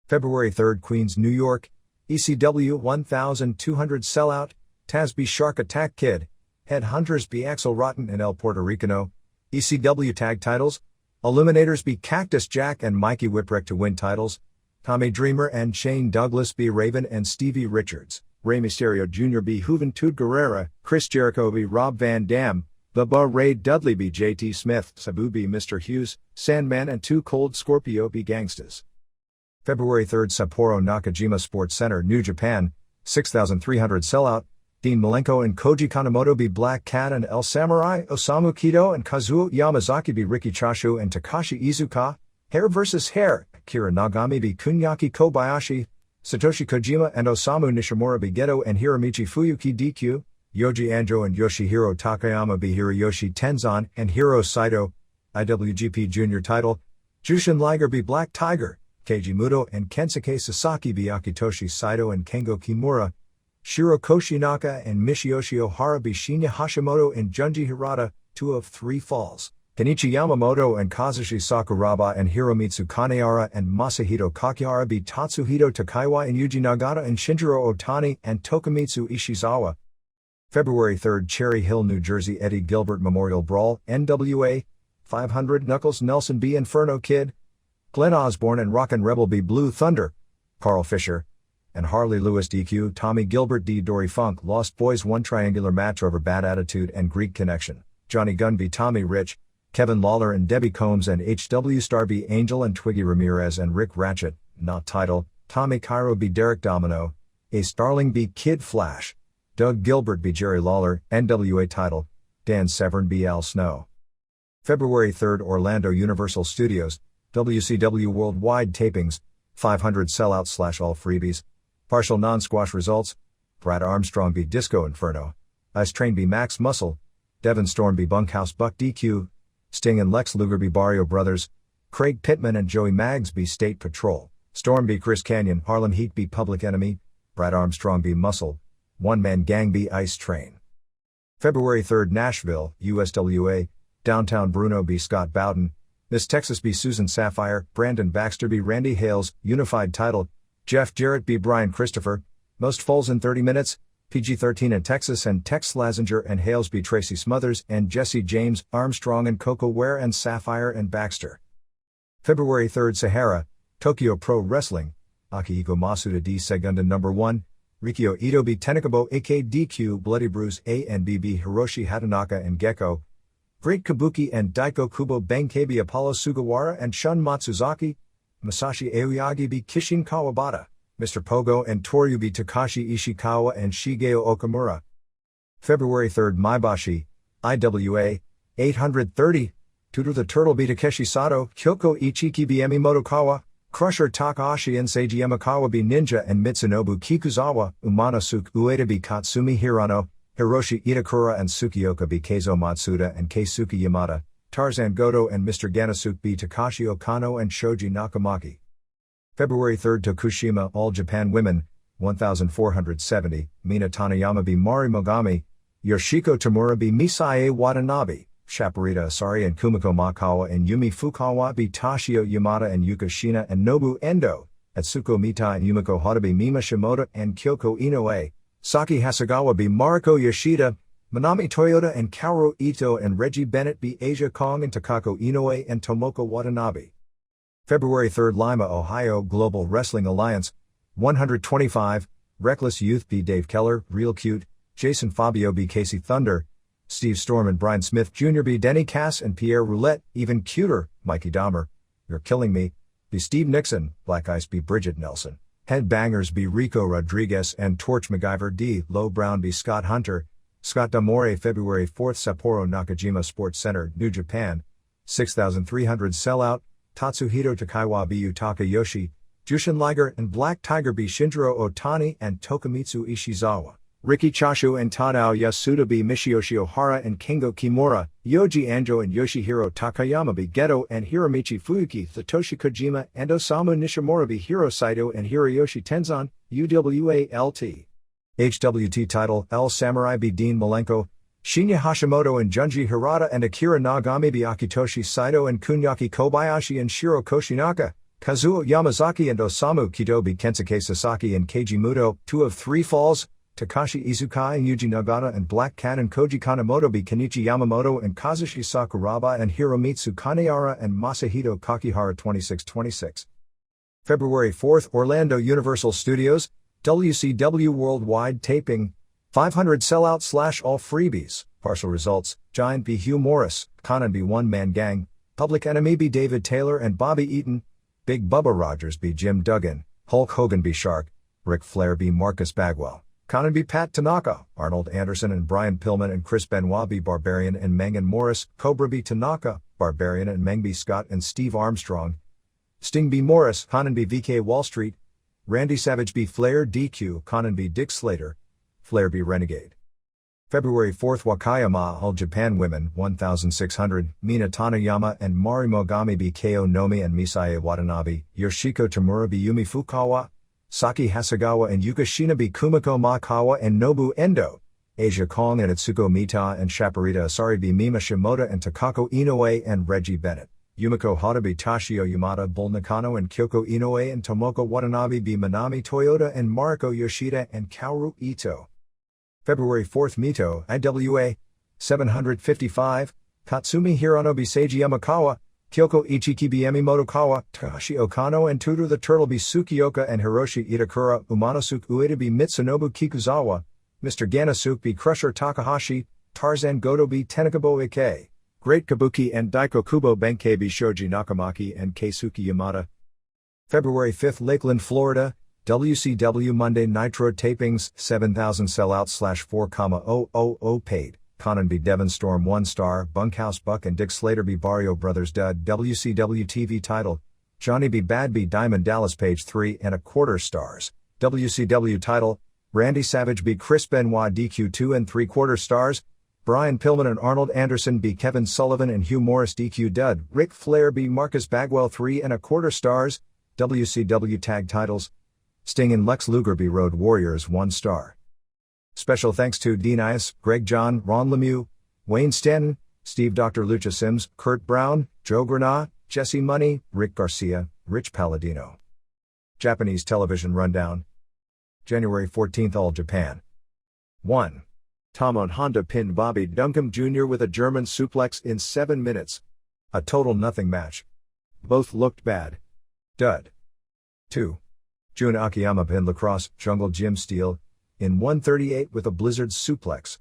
February 3rd Queens, New York, ECW 1200 Sellout, Taz b Shark Attack Kid, Headhunters b Axel Rotten and El Puerto Ricano, ECW Tag Titles, Illuminators b Cactus Jack and Mikey Whipwreck to win titles, Tommy Dreamer and Shane Douglas b Raven and Stevie Richards, Rey Mysterio Jr. b Juventud Guerrera, Chris Jericho b Rob Van Dam, Bubba Ray Dudley b JT Smith, Cebu b Mr. Hughes, Sandman and Two Cold Scorpio b Gangstas. February 3rd Sapporo Nakajima Sports Center, New Japan, 6,300 Sellout, Dean Malenko and Koji Kanemoto b Black Cat and El Samurai, Osamu Kido and Kazuo Yamazaki b Riki Choshu and Takashi Iizuka, Hair vs. Hair, Akira Nagami b Kunyaki Kobayashi, Satoshi Kojima and Osamu Nishimura b Geto and Hiromichi Fuyuki DQ, Yoji Anjo and Yoshihiro Takayama b Hiroyoshi Tenzan and Hiro Saito, IWGP Junior title, Jushin Liger b Black Tiger, Keiji Muto and Kensuke Sasaki b Akitoshi Saito and Kengo Kimura, Shiro Koshinaka and Michiyoshi Ohara b Shinya Hashimoto and Junji Hirata, 2 of 3 falls. Kenichi Yamamoto and Kazushi Sakuraba and Hiromitsu Kanehara and Masahito Kakihara b Tatsuhito Takaiwa and Yuji Nagata and Shinjiro Otani and Tokumitsu Ishizawa. February 3rd Cherry Hill, New Jersey Eddie Gilbert Memorial Brawl, NWA, 500 Knuckles Nelson b Inferno Kid, Glenn Osborne and Rockin' Rebel b Blue Thunder, Carl Fisher, and Harley Lewis DQ Tommy Gilbert d Dory Funk Lost Boys 1 triangular match over Bad Attitude and Greek Connection, Johnny Gunn b Tommy Rich, Kevin Lawler and Debbie Combs and HW Star b Angel and Twiggy Ramirez and Rick Ratchet, not title, Tommy Cairo b Derek Domino, Ace Starling b Kid Flash, Doug Gilbert b Jerry Lawler, NWA title, Dan Severn b Al Snow. February 3rd Orlando Universal Studios, WCW Worldwide Tapings, 500 Sellout / all freebies, partial non-squash results, Brad Armstrong b Disco Inferno, Ice Train b Max Muscle, Devin Storm b Bunkhouse Buck DQ, Sting and Lex Luger b Barrio Brothers, Craig Pittman and Joey Maggs b State Patrol, Storm b Chris Canyon, Harlem Heat b Public Enemy, Brad Armstrong b Muscle, One Man Gang b Ice Train. February 3rd Nashville, USWA, Downtown Bruno b Scott Bowden, Miss Texas b Susan Sapphire, Brandon Baxter b Randy Hales, Unified title, Jeff Jarrett b Brian Christopher, Most Falls in 30 Minutes, PG-13 in Texas and Tex Slazenger and Hales b Tracy Smothers and Jesse James, Armstrong and Coco Ware and Sapphire and Baxter. February 3rd Sahara, Tokyo Pro Wrestling, Akihiko Masuda d Segunda No. 1, Rikio Ito b Tenakabo AK DQ Bloody Bruce A and BB Hiroshi Hatanaka and Gecko, Great Kabuki and Daiko Kubo Benkei b Apollo Sugawara and Shun Matsuzaki, Masashi Aoyagi b Kishin Kawabata, Mr. Pogo and Toryu b Takashi Ishikawa and Shigeo Okamura. February 3rd Maibashi, IWA, 830, Tutor the Turtle b Takeshi Sato, Kyoko Ichiki b Emi Motokawa, Crusher Takahashi and Seiji Yamakawa b Ninja and Mitsunobu Kikuzawa, Umanosuke Ueda b Katsumi Hirano, Hiroshi Itakura and Tsukioka b Keizo Matsuda and Keisuke Yamada, Tarzan Goto and Mr. Ganasuke b Takashi Okano and Shoji Nakamaki. February 3rd Tokushima All Japan Women, 1470, Mina Tanayama b Mari Mogami, Yoshiko Tamura b Misae Watanabe, Shaparita Asari and Kumiko Makawa and Yumi Fukawa b Tashio Yamada and Yuka Shina and Nobu Endo, Atsuko Mita and Yumiko Hata b Mima Shimoda and Kyoko Inoue, Saki Hasegawa b Mariko Yoshida, Manami Toyota and Kaoru Ito and Reggie Bennett b Asia Kong and Takako Inoue and Tomoko Watanabe. February 3rd Lima, Ohio Global Wrestling Alliance, 125, Reckless Youth b Dave Keller, Real Cute, Jason Fabio b Casey Thunder, Steve Storm and Brian Smith Jr. b Denny Cass and Pierre Roulette, Even Cuter, Mikey Dahmer, You're Killing Me, b Steve Nixon, Black Ice b Bridget Nelson, Headbangers b Rico Rodriguez and Torch MacGyver d Low Brown b Scott Hunter, Scott Damore. February 4th Sapporo Nakajima Sports Center, New Japan, 6,300 Sellout, Tatsuhito Takaiwa b Yutaka Yoshi, Jushin Liger and Black Tiger b Shinjiro Otani and Tokumitsu Ishizawa, Riki Choshu and Tadao Yasuda beat Michiyoshi Ohara and Kengo Kimura, Yoji Anjo and Yoshihiro Takayama beat Geto and Hiromichi Fuyuki, Satoshi Kojima and Osamu Nishimura beat Hiro Saito and Hiroyoshi Tenzan, UWALT. HWT title, El Samurai beat Dean Malenko, Shinya Hashimoto and Junji Hirata and Akira Nagami beat Akitoshi Saito and Kunyaki Kobayashi and Shiro Koshinaka, Kazuo Yamazaki and Osamu Kido beat Kensuke Sasaki and Keiji Muto, 2 of 3 falls. Takashi Izukai and Yuji Nagata and Black Cat and Koji Kanemoto beat Kenichi Yamamoto and Kazushi Sakuraba and Hiromitsu Kanehara and Masahito Kakihara 26-26. February 4th, Orlando Universal Studios, WCW Worldwide Taping, 500 sellout / all freebies, partial results, Giant v Hugh Morris, Conan v One Man Gang, Public Enemy v David Taylor and Bobby Eaton, Big Bubba Rogers v Jim Duggan, Hulk Hogan v Shark, Ric Flair v Marcus Bagwell. Conan v Pat Tanaka, Arnold Anderson and Brian Pillman and Chris Benoit v Barbarian and Meng and Morris, Cobra v Tanaka, Barbarian and Meng v Scott and Steve Armstrong, Sting v Morris, Conan v VK Wall Street, Randy Savage v Flair DQ, Conan v Dick Slater, Flair v Renegade. February 4th, Wakayama All Japan Women 1600, Mina Tanayama and Mari Mogami v Ko Nomi and Misae Watanabe, Yoshiko Tamura v Yumi Fukawa, Saki Hasegawa and Yuka Shinobi Kumiko Makawa and Nobu Endo, Asia Kong and Itsuko Mita and Shaparita Asari v Mima Shimoda and Takako Inoue and Reggie Bennett, Yumiko Hatabi Tashio Yamada Bull Nakano and Kyoko Inoue and Tomoko Watanabe v Manami Toyota and Mariko Yoshida and Kaoru Ito. February 4th, Mito, IWA, 755, Katsumi Hirano v Seiji Yamakawa, Kyoko Ichiki v Motokawa, Takashi Okano and Tutor the Turtle v Tsukioka and Hiroshi Itakura, Umanosuke Ueda v Mitsunobu Kikuzawa, Mr. Ganasuke v Crusher Takahashi, Tarzan Goto v Tenakabo Ike, Great Kabuki and Daiko Kubo Benkei v Shoji Nakamaki and Keisuke Yamada. February 5th, Lakeland, Florida, WCW Monday Nitro Tapings, 7,000 sellout / 4,000 paid. Conan v Devin Storm 1 star, Bunkhouse Buck and Dick Slater v Barrio Brothers Dud. WCW TV title, Johnny B. Bad B. Diamond Dallas Page 3¼ stars. WCW title, Randy Savage b. Chris Benoit DQ 2¾ stars. Brian Pillman and Arnold Anderson b. Kevin Sullivan and Hugh Morris DQ Dud. Ric Flair b. Marcus Bagwell 3¼ stars. WCW tag titles, Sting and Lex Luger b. Road Warriors 1 star. Special thanks to Dean Ias, Greg John, Ron Lemieux, Wayne Stanton, Steve Dr. Lucha Sims, Kurt Brown, Joe Granat, Jesse Money, Rick Garcia, Rich Palladino. Japanese Television Rundown. January 14th, All Japan. 1. Tamon Honda pinned Bobby Duncombe Jr. with a German suplex in 7 minutes. A total nothing match. Both looked bad. Dud. 2. Jun Akiyama pinned Lacrosse Jungle Jim Steele in 1:38 with a Blizzard suplex.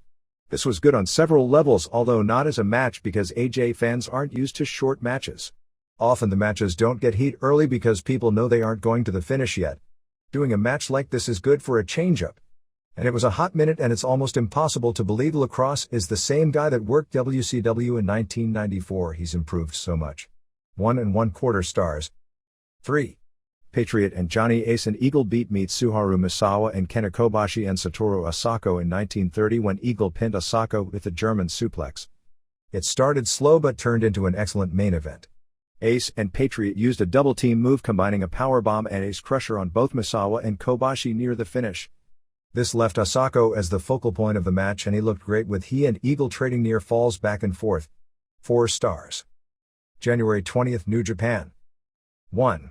This was good on several levels, although not as a match because AJ fans aren't used to short matches. Often the matches don't get heat early because people know they aren't going to the finish yet. Doing a match like this is good for a change-up. And it was a hot minute, and it's almost impossible to believe Lacrosse is the same guy that worked WCW in 1994. He's improved so much. 1¼ stars. 3. Patriot and Johnny Ace and Eagle beat Mitsuharu Misawa and Ken Kobashi and Satoru Asako in 1930 when Eagle pinned Asako with a German suplex. It started slow but turned into an excellent main event. Ace and Patriot used a double-team move combining a powerbomb and Ace Crusher on both Misawa and Kobashi near the finish. This left Asako as the focal point of the match, and he looked great with he and Eagle trading near falls back and forth. 4 stars. January 20th, New Japan. 1.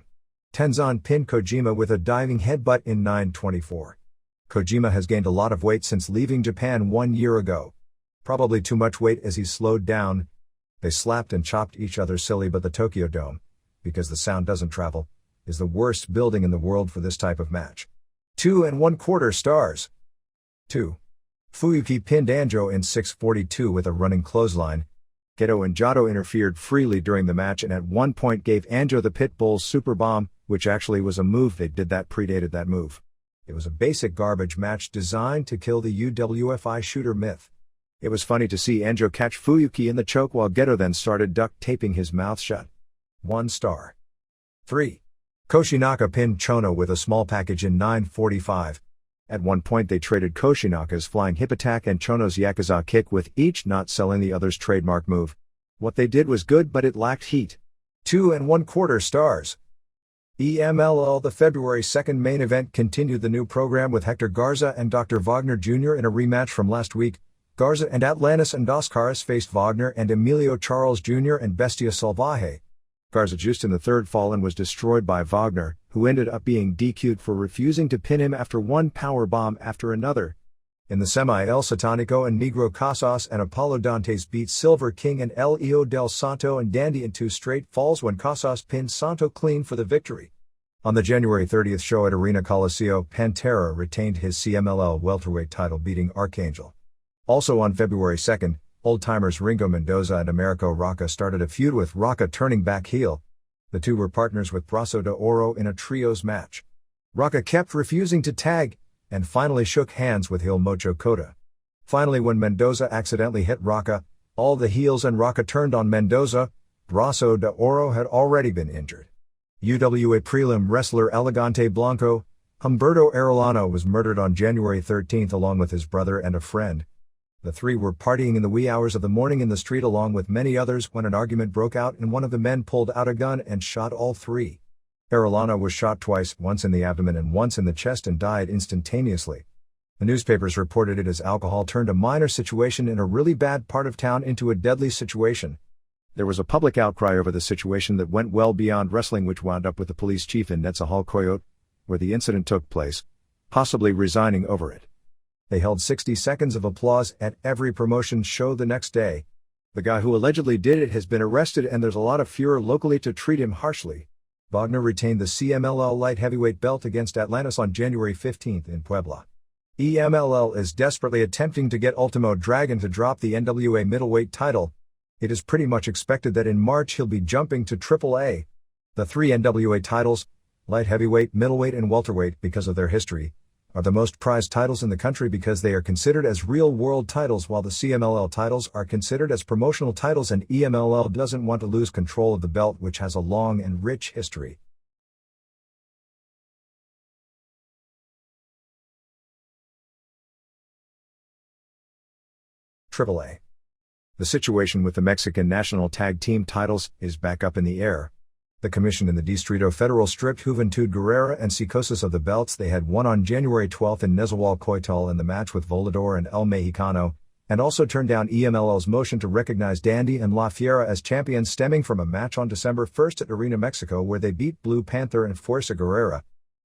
Tenzan pinned Kojima with a diving headbutt in 9:24. Kojima has gained a lot of weight since leaving Japan 1 year ago. Probably too much weight as he's slowed down. They slapped and chopped each other silly, but the Tokyo Dome, because the sound doesn't travel, is the worst building in the world for this type of match. 2¼ stars. 2. Fuyuki pinned Anjo in 6:42 with a running clothesline. Geto and Jado interfered freely during the match and at one point gave Anjo the Pitbull Super Bomb, which actually was a move they did that predated that move. It was a basic garbage match designed to kill the UWFI shooter myth. It was funny to see Anjo catch Fuyuki in the choke while Geto then started duct taping his mouth shut. 1 star. 3. Koshinaka pinned Chono with a small package in 9:45. At one point they traded Koshinaka's flying hip attack and Chono's Yakuza kick, with each not selling the other's trademark move. What they did was good, but it lacked heat. 2¼ stars. EMLL. The February 2nd main event continued the new program with Hector Garza and Dr. Wagner Jr. in a rematch from last week. Garza and Atlantis and Dos Caras faced Wagner and Emilio Charles Jr. and Bestia Salvaje. Garza juiced in the third fall and was destroyed by Wagner, who ended up being DQ'd for refusing to pin him after one powerbomb after another. In the semi, El Satanico and Negro Casas and Apollo Dantes beat Silver King and El Hijo del Santo and Dandy in 2 straight falls when Casas pinned Santo clean for the victory. On the January 30th show at Arena Coliseo, Pantera retained his CMLL welterweight title, beating Archangel. Also on February 2nd, old-timers Ringo Mendoza and Americo Rocca started a feud, with Rocca turning back heel. The two were partners with Brazo de Oro in a trios match. Rocca kept refusing to tag, and finally shook hands with heel Mocho Cota. Finally, when Mendoza accidentally hit Rocca, all the heels and Rocca turned on Mendoza. Brazo de Oro had already been injured. UWA prelim wrestler Elegante Blanco, Humberto Arellano, was murdered on January 13th along with his brother and a friend. The three were partying in the wee hours of the morning in the street along with many others when an argument broke out and one of the men pulled out a gun and shot all three. Arellano was shot twice, once in the abdomen and once in the chest, and died instantaneously. The newspapers reported it as alcohol turned a minor situation in a really bad part of town into a deadly situation. There was a public outcry over the situation that went well beyond wrestling, which wound up with the police chief in Nezahualcóyotl, where the incident took place, possibly resigning over it. They held 60 seconds of applause at every promotion's show the next day. The guy who allegedly did it has been arrested, and there's a lot of furor locally to treat him harshly. Wagner retained the CMLL light heavyweight belt against Atlantis on January 15th in Puebla. EMLL is desperately attempting to get Ultimo Dragon to drop the NWA middleweight title. It is pretty much expected that in March he'll be jumping to AAA. The 3 NWA titles, light heavyweight, middleweight and welterweight, because of their history, are the most prized titles in the country because they are considered as real-world titles, while the CMLL titles are considered as promotional titles, and EMLL doesn't want to lose control of the belt, which has a long and rich history. AAA. The situation with the Mexican national tag team titles is back up in the air. The commission in the Distrito Federal stripped Juventud Guerrera and Psicosis of the belts they had won on January 12th in Nezahualcóyotl in the match with Volador and El Mexicano, and also turned down EMLL's motion to recognize Dandy and La Fiera as champions, stemming from a match on December 1st at Arena Mexico where they beat Blue Panther and Fuerza Guerrera.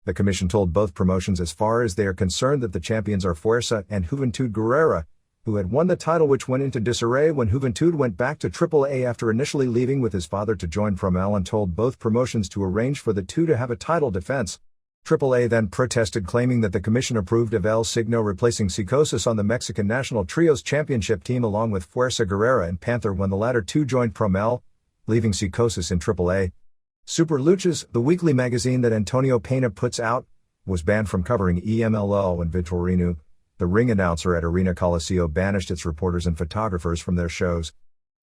The commission told both promotions, as far as they are concerned, that the champions are Fuerza and Juventud Guerrera, who had won the title, which went into disarray when Juventud went back to AAA after initially leaving with his father to join Promel, and told both promotions to arrange for the two to have a title defense. AAA then protested, claiming that the commission approved of El Signo replacing Psicosis on the Mexican National Trios Championship team along with Fuerza Guerrera and Panther when the latter two joined Promel, leaving Psicosis in AAA. Super Luchas, the weekly magazine that Antonio Pena puts out, was banned from covering EMLL when Vitorino, the ring announcer at Arena Coliseo, banished its reporters and photographers from their shows.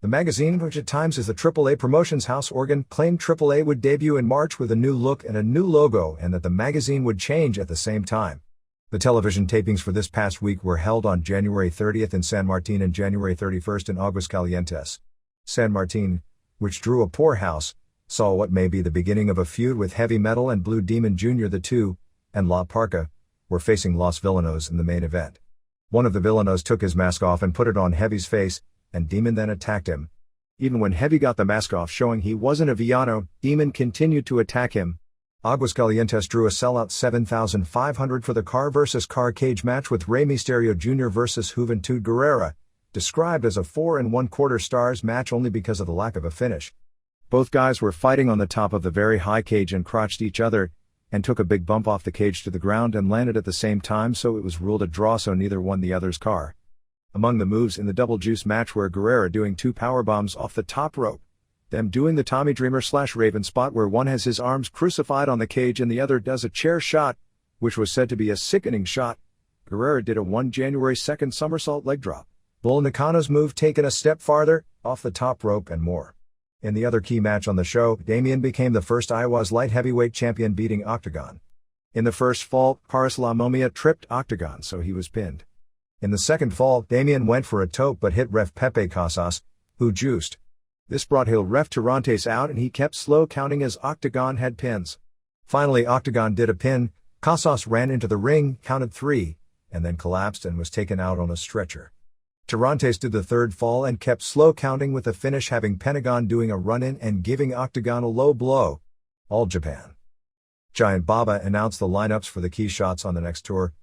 The magazine, which at times is the AAA promotion's house organ, claimed AAA would debut in March with a new look and a new logo, and that the magazine would change at the same time. The television tapings for this past week were held on January 30th in San Martin and January 31st in Aguascalientes. San Martin, which drew a poor house, saw what may be the beginning of a feud with Heavy Metal and Blue Demon Jr. The two, and La Parca, were facing Los Villanos in the main event. One of the Villanos took his mask off and put it on Heavy's face, and Demon then attacked him. Even when Heavy got the mask off, showing he wasn't a villano, Demon continued to attack him. Aguascalientes drew a sellout 7,500 for the car versus car cage match with Rey Mysterio Jr. versus Juventud Guerrera, described as a 4¼ stars match only because of the lack of a finish. Both guys were fighting on the top of the very high cage and crotched each other, and took a big bump off the cage to the ground and landed at the same time, so it was ruled a draw, so neither won the other's car. Among the moves in the double juice match were Guerrera doing 2 powerbombs off the top rope, them doing the Tommy Dreamer / Raven spot where one has his arms crucified on the cage and the other does a chair shot, which was said to be a sickening shot. Guerrera did a 1 January 2nd somersault leg drop. Bull Nakano's move taken a step farther, off the top rope, and more. In the other key match on the show, Damien became the first Iowa's light heavyweight champion, beating Octagon. In the first fall, Paris La Momia tripped Octagon, so he was pinned. In the second fall, Damien went for a tope but hit ref Pepe Casas, who juiced. This brought heel ref Tirantes out and he kept slow counting as Octagon had pins. Finally Octagon did a pin, Casas ran into the ring, counted 3, and then collapsed and was taken out on a stretcher. Tirantes did the third fall and kept slow counting with the finish having Pentagon doing a run-in and giving Octagon a low blow. All Japan. Giant Baba announced the lineups for the key shots on the next tour,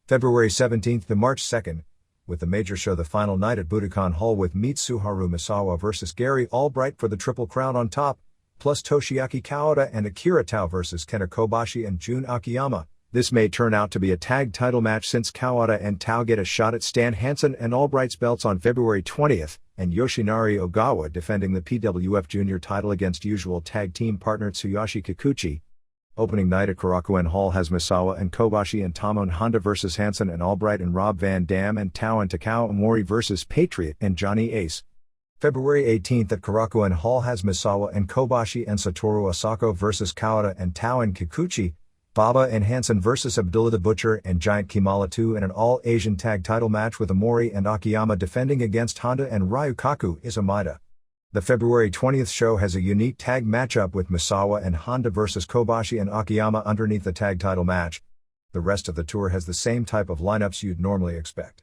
February 17th to March 2nd, with the major show the final night at Budokan Hall with Mitsuharu Misawa vs. Gary Albright for the Triple Crown on top, plus Toshiaki Kawada and Akira Tao vs. Kenta Kobashi and Jun Akiyama. This may turn out to be a tag title match since Kawada and Tao get a shot at Stan Hansen and Albright's belts on February 20th, and Yoshinari Ogawa defending the PWF Junior title against usual tag team partner Tsuyoshi Kikuchi. Opening night at Korakuen Hall has Misawa and Kobashi and Tomo Honda vs. Hansen and Albright and Rob Van Dam and Tao and Takao Omori vs. Patriot and Johnny Ace. February 18th at Korakuen Hall has Misawa and Kobashi and Satoru Asako vs. Kawada and Tao and Kikuchi, Baba and Hansen vs. Abdullah the Butcher and Giant Kimala 2 in an all-Asian tag title match with Omori and Akiyama defending against Honda and Ryukaku Izumida. The February 20th show has a unique tag matchup with Misawa and Honda vs. Kobashi and Akiyama underneath the tag title match. The rest of the tour has the same type of lineups you'd normally expect.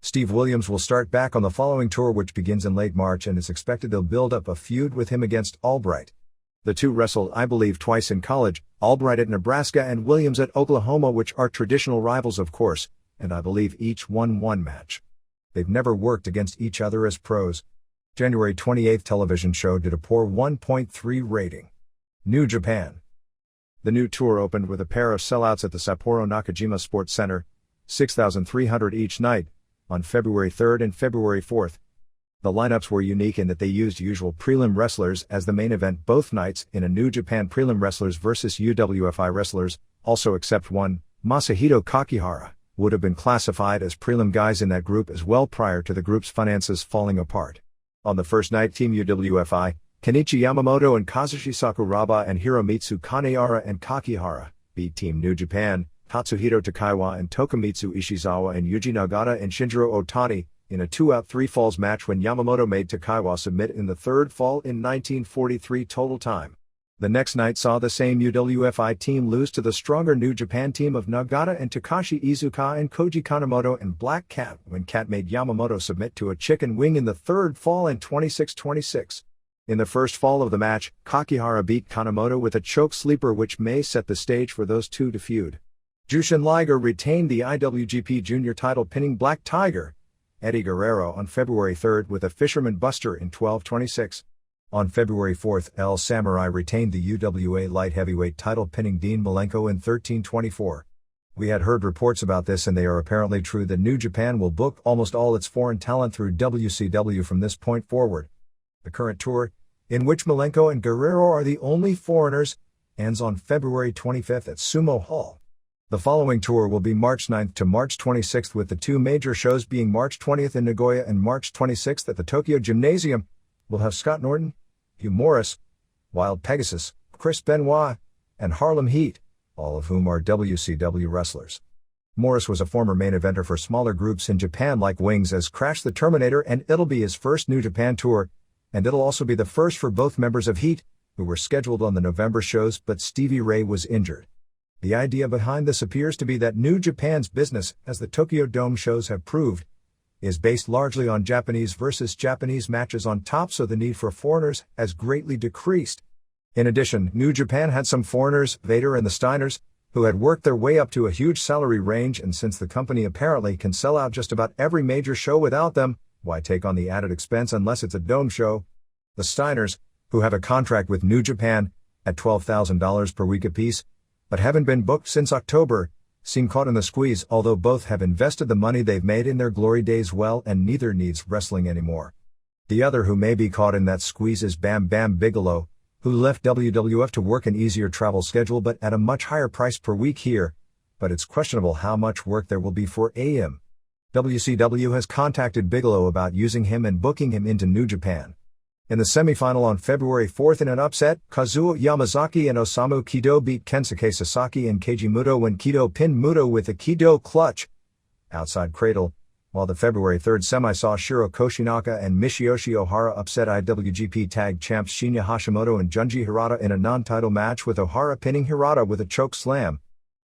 Steve Williams will start back on the following tour, which begins in late March, and it's expected they'll build up a feud with him against Albright. The two wrestled, I believe, twice in college, Albright at Nebraska and Williams at Oklahoma, which are traditional rivals of course, and I believe each won one match. They've never worked against each other as pros. January 28th television show did a poor 1.3 rating. New Japan. The new tour opened with a pair of sellouts at the Sapporo Nakajima Sports Center, 6,300 each night, on February 3rd and February 4th. The lineups were unique in that they used usual prelim wrestlers as the main event both nights in a New Japan prelim wrestlers versus UWFI wrestlers, also except one, Masahito Kakihara, would have been classified as prelim guys in that group as well prior to the group's finances falling apart. On the first night, Team UWFI, Kenichi Yamamoto and Kazushi Sakuraba and Hiromitsu Kanehara and Kakihara, beat Team New Japan, Tatsuhito Takaiwa and Tokumitsu Ishizawa and Yuji Nagata and Shinjiro Otani, in a 2-out-3 falls match when Yamamoto made Takaiwa submit in the third fall in 1943 total time. The next night saw the same UWFI team lose to the stronger New Japan team of Nagata and Takashi Iizuka and Koji Kanemoto and Black Cat when Cat made Yamamoto submit to a chicken wing in the third fall in 26-26. In the first fall of the match, Kakihara beat Kanemoto with a choke sleeper, which may set the stage for those two to feud. Jushin Liger retained the IWGP Junior title, pinning Black Tiger, Eddie Guerrero, on February 3rd with a Fisherman Buster in 12-26. On February 4th, El Samurai retained the UWA Light Heavyweight title, pinning Dean Malenko in 13-24. We had heard reports about this, and they are apparently true, that New Japan will book almost all its foreign talent through WCW from this point forward. The current tour, in which Malenko and Guerrero are the only foreigners, ends on February 25th at Sumo Hall. The following tour will be March 9th to March 26th, with the two major shows being March 20th in Nagoya and March 26th at the Tokyo Gymnasium. We'll have Scott Norton, Hugh Morris, Wild Pegasus, Chris Benoit, and Harlem Heat, all of whom are WCW wrestlers. Morris was a former main eventer for smaller groups in Japan like Wings as Crash the Terminator, and it'll be his first New Japan tour, and it'll also be the first for both members of Heat, who were scheduled on the November shows, but Stevie Ray was injured. The idea behind this appears to be that New Japan's business, as the Tokyo Dome shows have proved, is based largely on Japanese versus Japanese matches on top, so the need for foreigners has greatly decreased. In addition, New Japan had some foreigners, Vader and the Steiners, who had worked their way up to a huge salary range, and since the company apparently can sell out just about every major show without them, why take on the added expense unless it's a dome show? The Steiners, who have a contract with New Japan at $12,000 per week apiece, but haven't been booked since October, seem caught in the squeeze, although both have invested the money they've made in their glory days well, and neither needs wrestling anymore. The other who may be caught in that squeeze is Bam Bam Bigelow, who left WWF to work an easier travel schedule but at a much higher price per week here, but it's questionable how much work there will be for AM. WCW has contacted Bigelow about using him and booking him into New Japan. In the semifinal on February 4th in an upset, Kazuo Yamazaki and Osamu Kido beat Kensuke Sasaki and Keiji Muto when Kido pinned Muto with a Kido clutch outside cradle, while the February 3rd semi saw Shiro Koshinaka and Michiyoshi Ohara upset IWGP Tag Champs Shinya Hashimoto and Junji Hirata in a non-title match with Ohara pinning Hirata with a choke slam.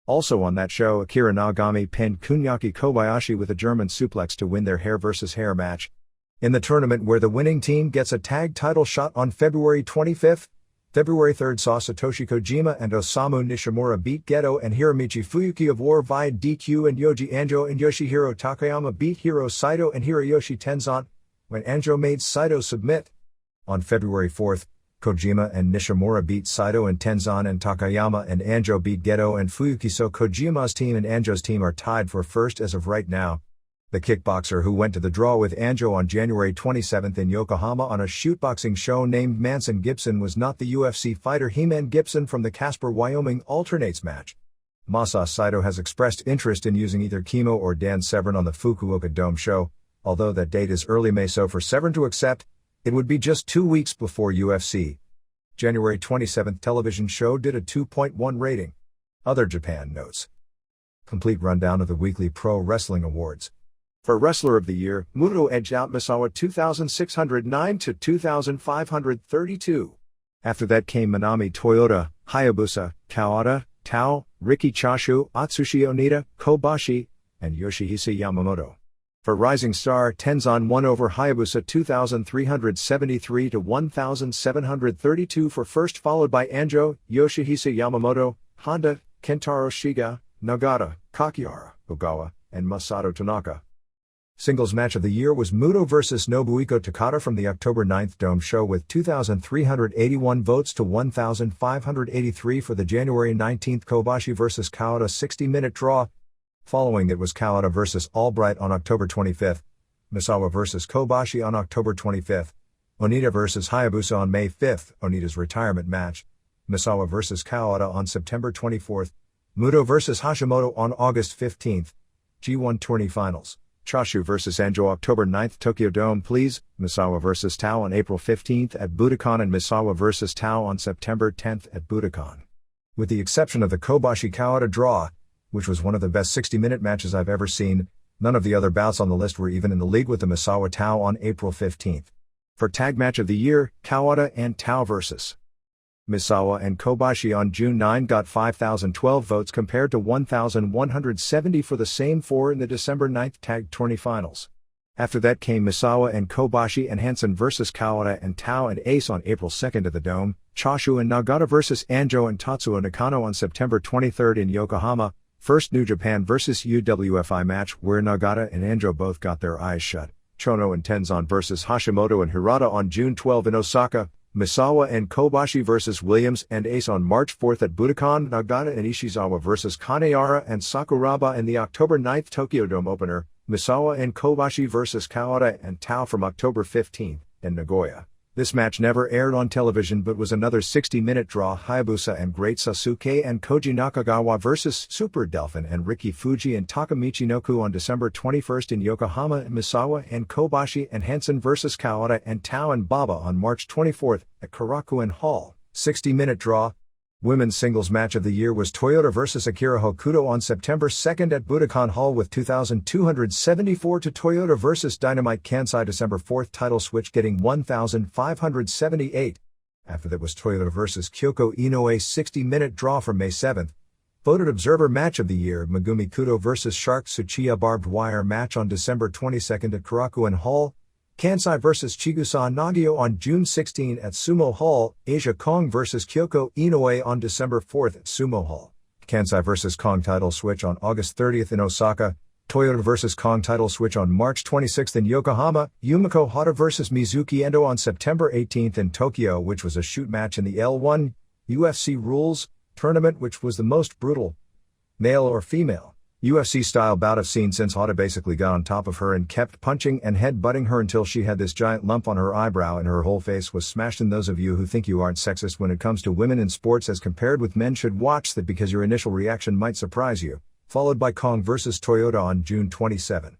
Also on that show, Akira Nagami pinned Kunyaki Kobayashi with a German suplex to win their hair versus hair match. In the tournament where the winning team gets a tag title shot on February 25th, February 3rd saw Satoshi Kojima and Osamu Nishimura beat Geto and Hiromichi Fuyuki of War via DQ, and Yoji Anjo and Yoshihiro Takayama beat Hiro Saito and Hiroyoshi Tenzan, when Anjo made Saito submit. On February 4th, Kojima and Nishimura beat Saito and Tenzan, and Takayama and Anjo beat Geto and Fuyuki, so Kojima's team and Anjo's team are tied for first as of right now. The kickboxer who went to the draw with Anjo on January 27 in Yokohama on a shootboxing show named Manson Gibson was not the UFC fighter He-Man Gibson from the Casper, Wyoming Alternates match. Masa Saito has expressed interest in using either Kimo or Dan Severn on the Fukuoka Dome show, although that date is early May, so for Severn to accept, it would be just 2 weeks before UFC. January 27 television show did a 2.1 rating. Other Japan notes. Complete rundown of the weekly Pro Wrestling Awards. For Wrestler of the Year, Muto edged out Misawa 2,609 to 2,532. After that came Manami Toyota, Hayabusa, Kawada, Tao, Riki Choshu, Atsushi Onita, Kobashi, and Yoshihisa Yamamoto. For Rising Star, Tenzan won over Hayabusa 2,373 to 1,732 for first, followed by Anjo, Yoshihisa Yamamoto, Honda, Kentaro Shiga, Nagata, Kakihara, Ogawa, and Masato Tanaka. Singles match of the year was Muto vs Nobuhiko Takada from the October 9th Dome show with 2,381 votes to 1,583 for the January 19th Kobashi vs Kawada 60-minute draw. Following it was Kawada vs Albright on October 25th, Misawa vs Kobashi on October 25th, Onita vs Hayabusa on May 5th, Onita's retirement match, Misawa vs Kawada on September 24th, Muto vs Hashimoto on August 15th, G1 Tourney Finals. Choshu vs Anjo October 9th Tokyo Dome Please, Misawa vs Tao on April 15th at Budokan, and Misawa vs Tao on September 10th at Budokan. With the exception of the Kobashi Kawada draw, which was one of the best 60-minute matches I've ever seen, none of the other bouts on the list were even in the league with the Misawa Tao on April 15th. For Tag Match of the Year, Kawada and Tao vs. Misawa and Kobashi on June 9 got 5,012 votes compared to 1,170 for the same four in the December 9th Tag Tourney Finals. After that came Misawa and Kobashi and Hansen vs Kawada and Tao and Ace on April 2nd at the Dome, Choshu and Nagata vs Anjo and Tatsuo Nakano on September 23rd in Yokohama, first New Japan vs UWFI match where Nagata and Anjo both got their eyes shut, Chono and Tenzan vs Hashimoto and Hirata on June 12 in Osaka, Misawa and Kobashi vs Williams and Ace on March 4th at Budokan, Nagata and Ishizawa vs Kanehara and Sakuraba in the October 9th Tokyo Dome opener, Misawa and Kobashi vs Kawada and Tao from October 15th in Nagoya. This match never aired on television but was another 60-minute draw. Hayabusa and Great Sasuke and Koji Nakagawa vs Super Delphin and Riki Fuji and Takamichi Noku on December 21st in Yokohama, and Misawa and Kobashi and Hansen vs Kawada and Tao and Baba on March 24th at Korakuen Hall, 60-minute draw. Women's singles match of the year was Toyota vs Akira Hokuto on September 2nd at Budokan Hall with 2,274 to Toyota vs Dynamite Kansai December 4th title switch getting 1,578. After that was Toyota vs Kyoko Inoue 60-minute draw from May 7th. Voted Observer Match of the Year Megumi Kudo vs Shark Tsuchiya barbed wire match on December 22nd at Korakuen Hall. Kansai vs Chigusa Nagio on June 16 at Sumo Hall, Asia Kong vs Kyoko Inoue on December 4th at Sumo Hall. Kansai vs Kong title switch on August 30th in Osaka. Toyota vs Kong title switch on March 26th in Yokohama. Yumiko Hata vs Mizuki Endo on September 18th in Tokyo, which was a shoot match in the L1 UFC Rules tournament, which was the most brutal, male or female, UFC-style bout I've seen since Hata basically got on top of her and kept punching and head-butting her until she had this giant lump on her eyebrow and her whole face was smashed in. Those of you who think you aren't sexist when it comes to women in sports as compared with men should watch that because your initial reaction might surprise you. Followed by Kong vs Toyota on June 27.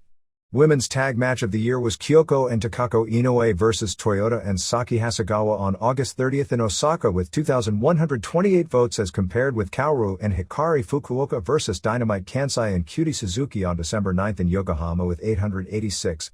Women's tag match of the year was Kyoko and Takako Inoue vs. Toyota and Saki Hasegawa on August 30th in Osaka with 2,128 votes as compared with Kaoru and Hikari Fukuoka vs. Dynamite Kansai and Cutie Suzuki on December 9th in Yokohama with 886.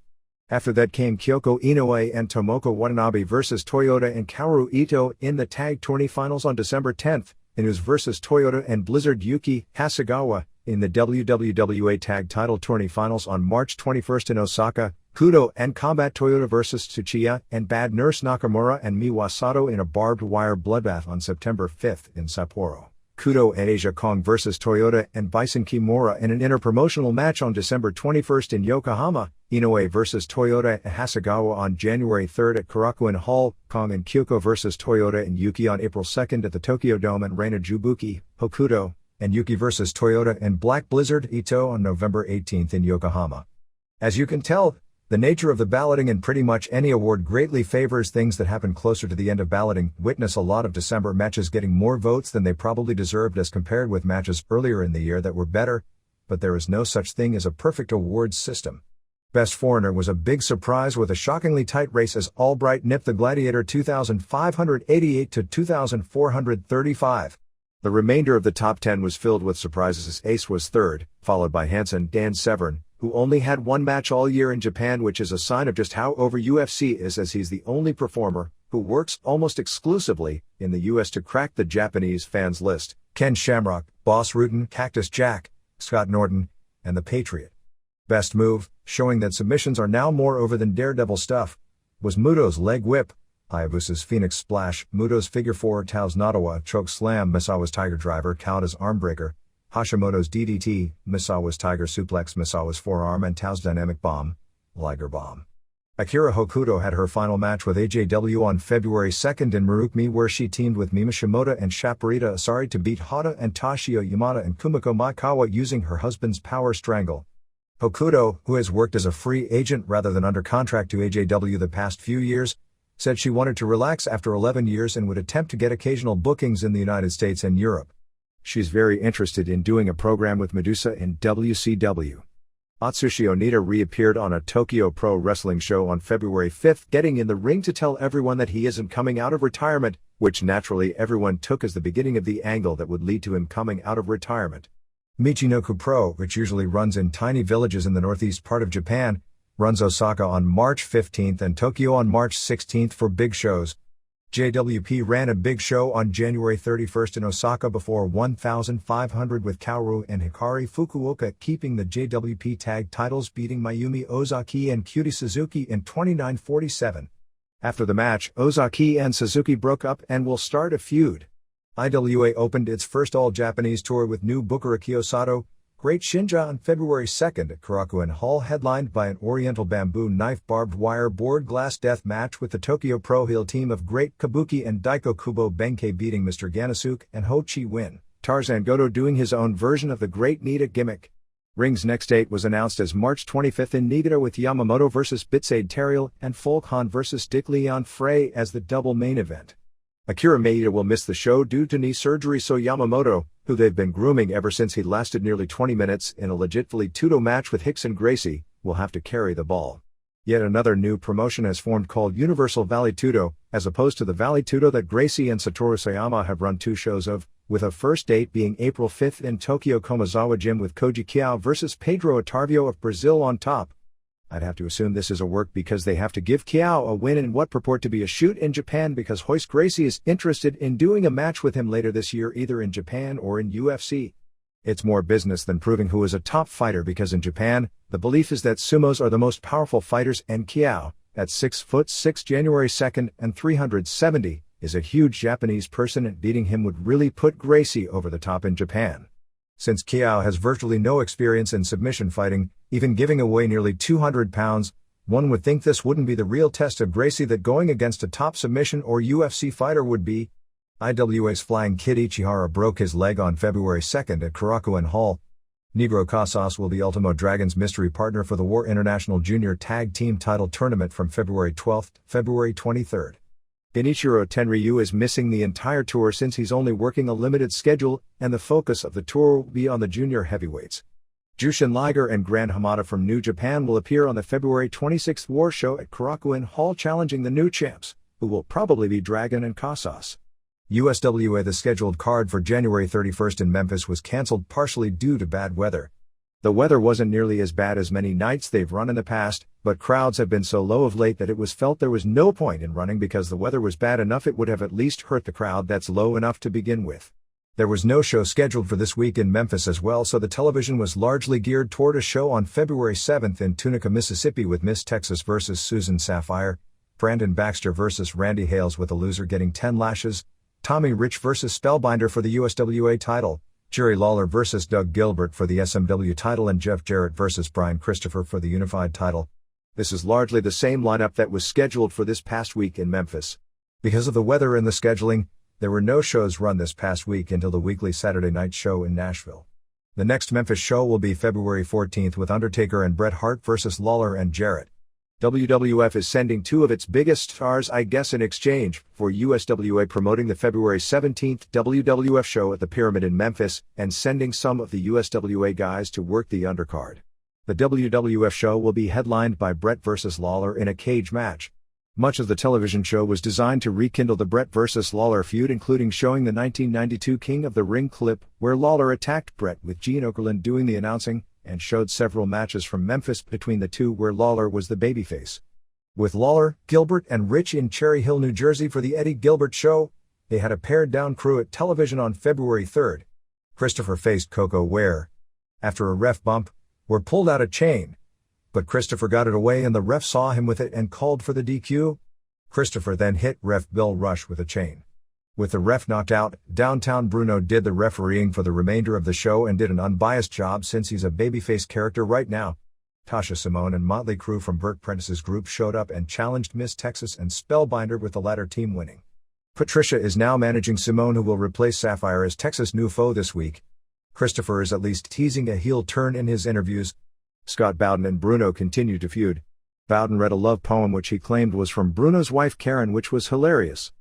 After that came Kyoko Inoue and Tomoko Watanabe vs. Toyota and Kaoru Ito in the tag tourney finals on December 10th, Inus vs. Toyota and Blizzard Yuki Hasegawa in the WWWA Tag Title Tourney Finals on March 21st in Osaka, Kudo and Combat Toyota vs. Tsuchiya and Bad Nurse Nakamura and Miwa Sato in a barbed wire bloodbath on September 5th in Sapporo. Kudo and Asia Kong vs. Toyota and Bison Kimura in an interpromotional match on December 21st in Yokohama, Inoue vs. Toyota and Hasegawa on January 3rd at Korakuen Hall, Kong and Kyoko vs. Toyota and Yuki on April 2nd at the Tokyo Dome and Reina Jubuki, Hokuto, and Yuki vs. Toyota and Black Blizzard Ito on November 18th in Yokohama. As you can tell, the nature of the balloting in pretty much any award greatly favors things that happen closer to the end of balloting. Witness a lot of December matches getting more votes than they probably deserved as compared with matches earlier in the year that were better, but there is no such thing as a perfect awards system. Best Foreigner was a big surprise with a shockingly tight race as Albright nipped the Gladiator 2,588 to 2,435. The remainder of the top 10 was filled with surprises as Ace was third, followed by Hansen Dan Severn, who only had one match all year in Japan, which is a sign of just how over UFC is, as he's the only performer who works almost exclusively in the US to crack the Japanese fans list. Ken Shamrock, Boss Rutan, Cactus Jack, Scott Norton, and The Patriot. Best move, showing that submissions are now more over than Daredevil stuff, was Muto's leg whip, Hayabusa's Phoenix Splash, Muto's Figure 4, Tao's Nadawa Choke Slam, Misawa's Tiger Driver, Kawada's Armbreaker, Hashimoto's DDT, Misawa's Tiger Suplex, Misawa's Forearm, and Tao's Dynamic Bomb, Liger Bomb. Akira Hokuto had her final match with AJW on February 2nd in Marukmi, where she teamed with Mima Shimoda and Shaparita Asari to beat Hata and Toshio Yamada and Kumiko Maekawa using her husband's Power Strangle. Hokuto, who has worked as a free agent rather than under contract to AJW the past few years, said she wanted to relax after 11 years and would attempt to get occasional bookings in the United States and Europe. She's very interested in doing a program with Medusa in WCW. Atsushi Onita reappeared on a Tokyo Pro Wrestling show on February 5th, getting in the ring to tell everyone that he isn't coming out of retirement, which naturally everyone took as the beginning of the angle that would lead to him coming out of retirement. Michinoku Pro, which usually runs in tiny villages in the northeast part of Japan, runs Osaka on March 15th and Tokyo on March 16th for big shows. JWP ran a big show on January 31st in Osaka before 1,500 with Kaoru and Hikari Fukuoka keeping the JWP tag titles, beating Mayumi Ozaki and Cutie Suzuki in 29:47. After the match, Ozaki and Suzuki broke up and will start a feud. IWA opened its first all-Japanese tour with new booker Akio Sato, Great Shinja on February 2nd at Korakuen Hall, headlined by an Oriental Bamboo Knife barbed wire board glass death match with the Tokyo Pro Heel team of Great Kabuki and Daiko Kubo Benkei beating Mr. Ganasuke and Ho Chi Win, Tarzan Goto doing his own version of the Great Nita gimmick. Ring's next date was announced as March 25th in Niigata with Yamamoto vs. Bitsaid Terriel and Folk Han vs. Dick Leon Frey as the double main event. Akira Maeda will miss the show due to knee surgery, so Yamamoto, who they've been grooming ever since he lasted nearly 20 minutes in a legitfully Tudo match with Hickson Gracie, will have to carry the ball. Yet another new promotion has formed called Universal Valley Tudo, as opposed to the Valley Tudo that Gracie and Satoru Sayama have run two shows of, with a first date being April 5th in Tokyo Komazawa Gym with Koji Kiao vs. Pedro Otarvio of Brazil on top. I'd have to assume this is a work because they have to give Kiao a win in what purport to be a shoot in Japan, because Hoist Gracie is interested in doing a match with him later this year either in Japan or in UFC. It's more business than proving who is a top fighter, because in Japan, the belief is that sumos are the most powerful fighters, and Kiao, at 6'6" January 2nd and 370, is a huge Japanese person, and beating him would really put Gracie over the top in Japan. Since Kiao has virtually no experience in submission fighting, even giving away nearly 200 pounds, one would think this wouldn't be the real test of Gracie that going against a top submission or UFC fighter would be. IWA's Flying Kid Ichihara broke his leg on February 2nd at Korakuen Hall. Negro Casas will be Ultimo Dragon's mystery partner for the War International Junior Tag Team Title Tournament from February 12th to February 23rd. Genichiro Tenryu is missing the entire tour since he's only working a limited schedule, and the focus of the tour will be on the junior heavyweights. Jushin Liger and Gran Hamada from New Japan will appear on the February 26th War Show at Korakuen Hall challenging the new champs, who will probably be Dragon and Casas. USWA. The scheduled card for January 31st in Memphis was cancelled partially due to bad weather. The weather wasn't nearly as bad as many nights they've run in the past, but crowds have been so low of late that it was felt there was no point in running because the weather was bad enough it would have at least hurt the crowd that's low enough to begin with. There was no show scheduled for this week in Memphis as well, so the television was largely geared toward a show on February 7th in Tunica, Mississippi with Miss Texas vs. Susan Sapphire, Brandon Baxter vs. Randy Hales with a loser getting 10 lashes, Tommy Rich vs. Spellbinder for the USWA title, Jerry Lawler vs. Doug Gilbert for the SMW title, and Jeff Jarrett vs. Brian Christopher for the Unified title. This is largely the same lineup that was scheduled for this past week in Memphis. Because of the weather and the scheduling, there were no shows run this past week until the weekly Saturday night show in Nashville. The next Memphis show will be February 14th with Undertaker and Bret Hart vs. Lawler and Jarrett. WWF is sending two of its biggest stars, I guess, in exchange for USWA promoting the February 17th WWF show at the Pyramid in Memphis and sending some of the USWA guys to work the undercard. The WWF show will be headlined by Bret vs. Lawler in a cage match. Much of the television show was designed to rekindle the Bret vs. Lawler feud, including showing the 1992 King of the Ring clip where Lawler attacked Bret with Gene Okerlund doing the announcing, and showed several matches from Memphis between the two where Lawler was the babyface. With Lawler, Gilbert, and Rich in Cherry Hill, New Jersey for the Eddie Gilbert Show, they had a pared-down crew at television on February 3rd. Christopher faced Coco Ware. After a ref bump, Ware pulled out a chain, but Christopher got it away and the ref saw him with it and called for the DQ. Christopher then hit ref Bill Rush with a chain. With the ref knocked out, Downtown Bruno did the refereeing for the remainder of the show and did an unbiased job since he's a babyface character right now. Tasha Simone and Motley Crue from Burt Prentice's group showed up and challenged Miss Texas and Spellbinder, with the latter team winning. Patricia is now managing Simone, who will replace Sapphire as Texas' new foe this week. Christopher is at least teasing a heel turn in his interviews. Scott Bowden and Bruno continue to feud. Bowden read a love poem which he claimed was from Bruno's wife Karen, which was hilarious.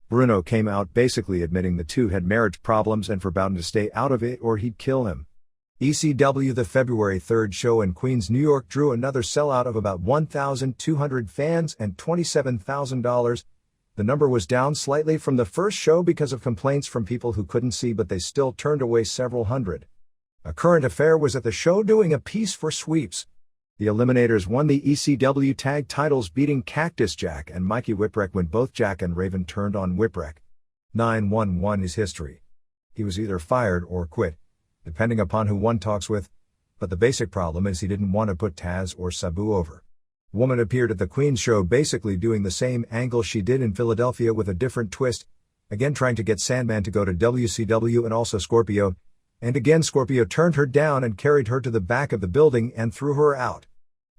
Bruno came out basically admitting the two had marriage problems and for Bowden to stay out of it or he'd kill him. ECW. The February 3rd show in Queens, New York drew another sellout of about 1,200 fans and $27,000. The number was down slightly from the first show because of complaints from people who couldn't see, but they still turned away several hundred. A current affair was at the show doing a piece for Sweeps. The Eliminators won the ECW tag titles, beating Cactus Jack and Mikey Whipwreck when both Jack and Raven turned on Whipwreck. 911 is history. He was either fired or quit, depending upon who one talks with, but the basic problem is he didn't want to put Taz or Sabu over. Woman appeared at the Queen's show basically doing the same angle she did in Philadelphia with a different twist, again trying to get Sandman to go to WCW and also Scorpio, and again Scorpio turned her down and carried her to the back of the building and threw her out.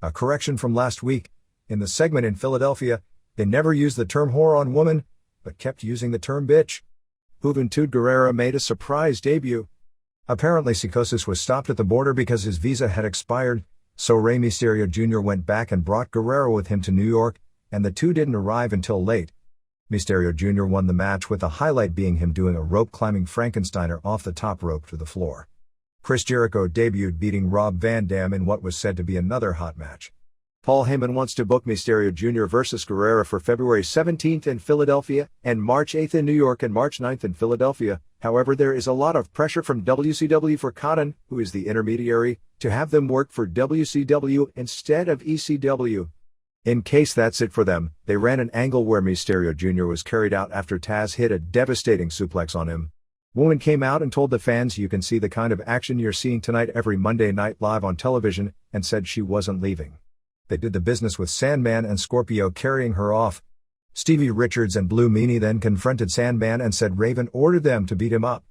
A correction from last week. In the segment in Philadelphia, they never used the term whore on woman, but kept using the term bitch. Juventud Guerrera made a surprise debut. Apparently Psicosis was stopped at the border because his visa had expired, so Rey Mysterio Jr. went back and brought Guerrero with him to New York, and the two didn't arrive until late. Mysterio Jr. won the match, with the highlight being him doing a rope-climbing Frankensteiner off the top rope to the floor. Chris Jericho debuted, beating Rob Van Dam in what was said to be another hot match. Paul Heyman wants to book Mysterio Jr. vs. Guerrero for February 17th in Philadelphia and March 8th in New York and March 9th in Philadelphia. However, there is a lot of pressure from WCW for Conan, who is the intermediary, to have them work for WCW instead of ECW. In case that's it for them, they ran an angle where Mysterio Jr. was carried out after Taz hit a devastating suplex on him. Woman came out and told the fans, "You can see the kind of action you're seeing tonight every Monday night live on television," and said she wasn't leaving. They did the business with Sandman and Scorpio carrying her off. Stevie Richards and Blue Meanie then confronted Sandman and said Raven ordered them to beat him up.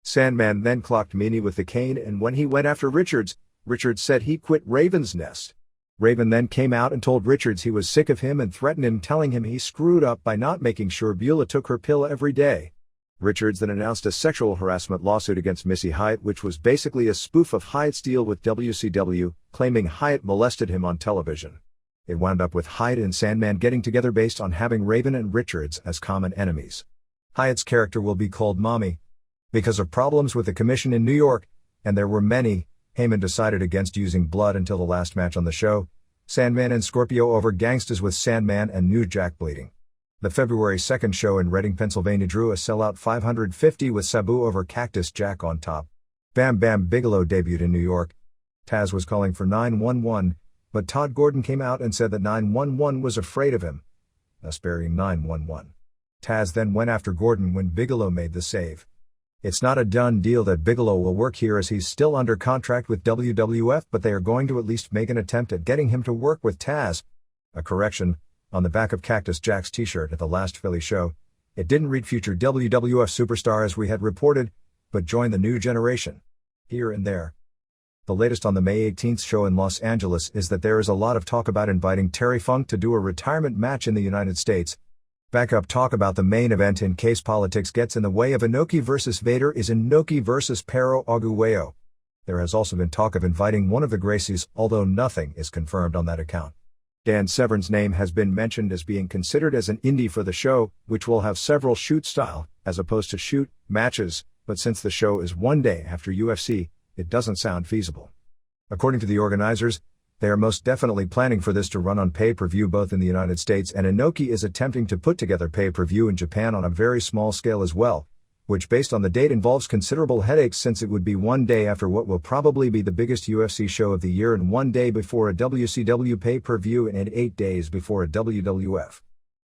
Sandman then clocked Meanie with the cane, and when he went after Richards, Richards said he quit Raven's nest. Raven then came out and told Richards he was sick of him and threatened him, telling him he screwed up by not making sure Beulah took her pill every day. Richards then announced a sexual harassment lawsuit against Missy Hyatt, which was basically a spoof of Hyatt's deal with WCW, claiming Hyatt molested him on television. It wound up with Hyatt and Sandman getting together based on having Raven and Richards as common enemies. Hyatt's character will be called Mommy. Because of problems with the commission in New York, and there were many, Heyman decided against using blood until the last match on the show, Sandman and Scorpio over Gangstas with Sandman and New Jack bleeding. The February 2nd show in Reading, Pennsylvania drew a sellout 550 with Sabu over Cactus Jack on top. Bam Bam Bigelow debuted in New York. Taz was calling for 911, but Todd Gordon came out and said that 911 was afraid of him, thus burying 911. Taz then went after Gordon when Bigelow made the save. It's not a done deal that Bigelow will work here as he's still under contract with WWF, but they are going to at least make an attempt at getting him to work with Taz. A correction, on the back of Cactus Jack's t-shirt at the last Philly show, it didn't read future WWF superstar as we had reported, but join the new generation. Here and there. The latest on the May 18th show in Los Angeles is that there is a lot of talk about inviting Terry Funk to do a retirement match in the United States. Backup talk about the main event in case politics gets in the way of Inoki vs. Vader is Inoki vs. Perro Aguayo. There has also been talk of inviting one of the Gracies, although nothing is confirmed on that account. Dan Severn's name has been mentioned as being considered as an indie for the show, which will have several shoot style, as opposed to shoot, matches, but since the show is one day after UFC, it doesn't sound feasible. According to the organizers, they are most definitely planning for this to run on pay-per-view both in the United States, and Inoki is attempting to put together pay-per-view in Japan on a very small scale as well, which based on the date involves considerable headaches since it would be one day after what will probably be the biggest UFC show of the year and one day before a WCW pay-per-view and 8 days before a WWF.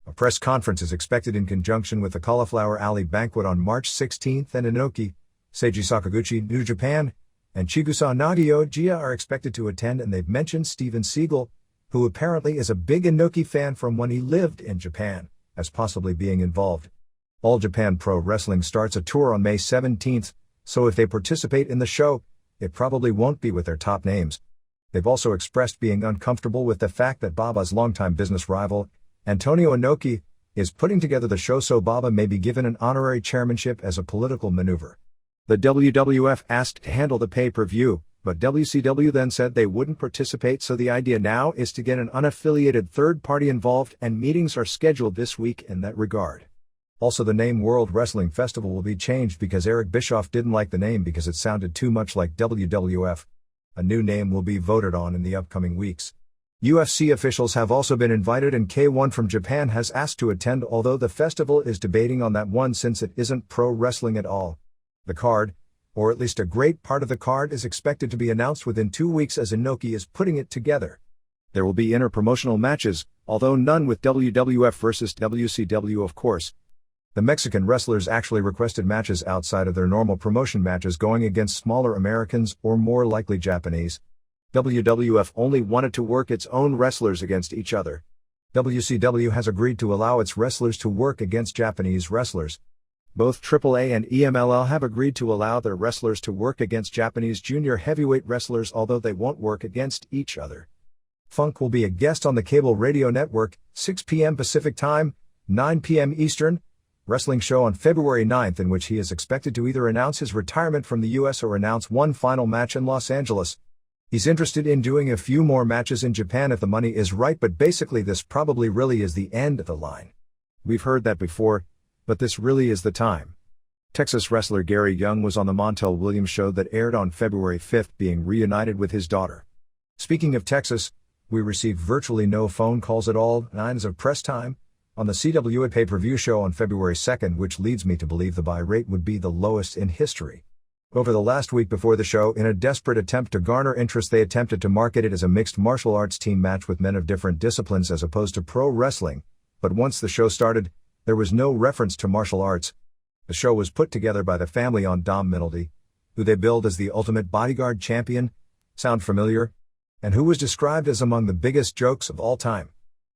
A press conference is expected in conjunction with the Cauliflower Alley Banquet on March 16th, and Inoki, Seiji Sakaguchi, New Japan, and Chigusa Nagioja are expected to attend, and they've mentioned Steven Seagal, who apparently is a big Inoki fan from when he lived in Japan, as possibly being involved. All Japan Pro Wrestling starts a tour on May 17th, so if they participate in the show, it probably won't be with their top names. They've also expressed being uncomfortable with the fact that Baba's longtime business rival, Antonio Inoki, is putting together the show, so Baba may be given an honorary chairmanship as a political maneuver. The WWF asked to handle the pay-per-view, but WCW then said they wouldn't participate, so the idea now is to get an unaffiliated third party involved, and meetings are scheduled this week in that regard. Also, the name World Wrestling Festival will be changed because Eric Bischoff didn't like the name because it sounded too much like WWF. A new name will be voted on in the upcoming weeks. UFC officials have also been invited, and K1 from Japan has asked to attend, although the festival is debating on that one since it isn't pro wrestling at all. The card, or at least a great part of the card, is expected to be announced within 2 weeks as Inoki is putting it together. There will be inter-promotional matches, although none with WWF versus WCW of course. The Mexican wrestlers actually requested matches outside of their normal promotion matches, going against smaller Americans or more likely Japanese. WWF only wanted to work its own wrestlers against each other. WCW has agreed to allow its wrestlers to work against Japanese wrestlers. Both AAA and EMLL have agreed to allow their wrestlers to work against Japanese junior heavyweight wrestlers, although they won't work against each other. Funk will be a guest on the cable radio network, 6 p.m. Pacific Time, 9 p.m. Eastern, wrestling show on February 9th, in which he is expected to either announce his retirement from the U.S. or announce one final match in Los Angeles. He's interested in doing a few more matches in Japan if the money is right, but basically this probably really is the end of the line. We've heard that before, but this really is the time. Texas wrestler Gary Young was on the Montel Williams show that aired on February 5th, being reunited with his daughter. Speaking of Texas, we received virtually no phone calls at all, 9 as of press time, on the CWA pay-per-view show on February 2nd, which leads me to believe the buy rate would be the lowest in history. Over the last week before the show, in a desperate attempt to garner interest, they attempted to market it as a mixed martial arts team match with men of different disciplines as opposed to pro wrestling, but once the show started, there was no reference to martial arts. The show was put together by the family on Dom Middledy, who they billed as the Ultimate Bodyguard Champion, sound familiar? And who was described as among the biggest jokes of all time.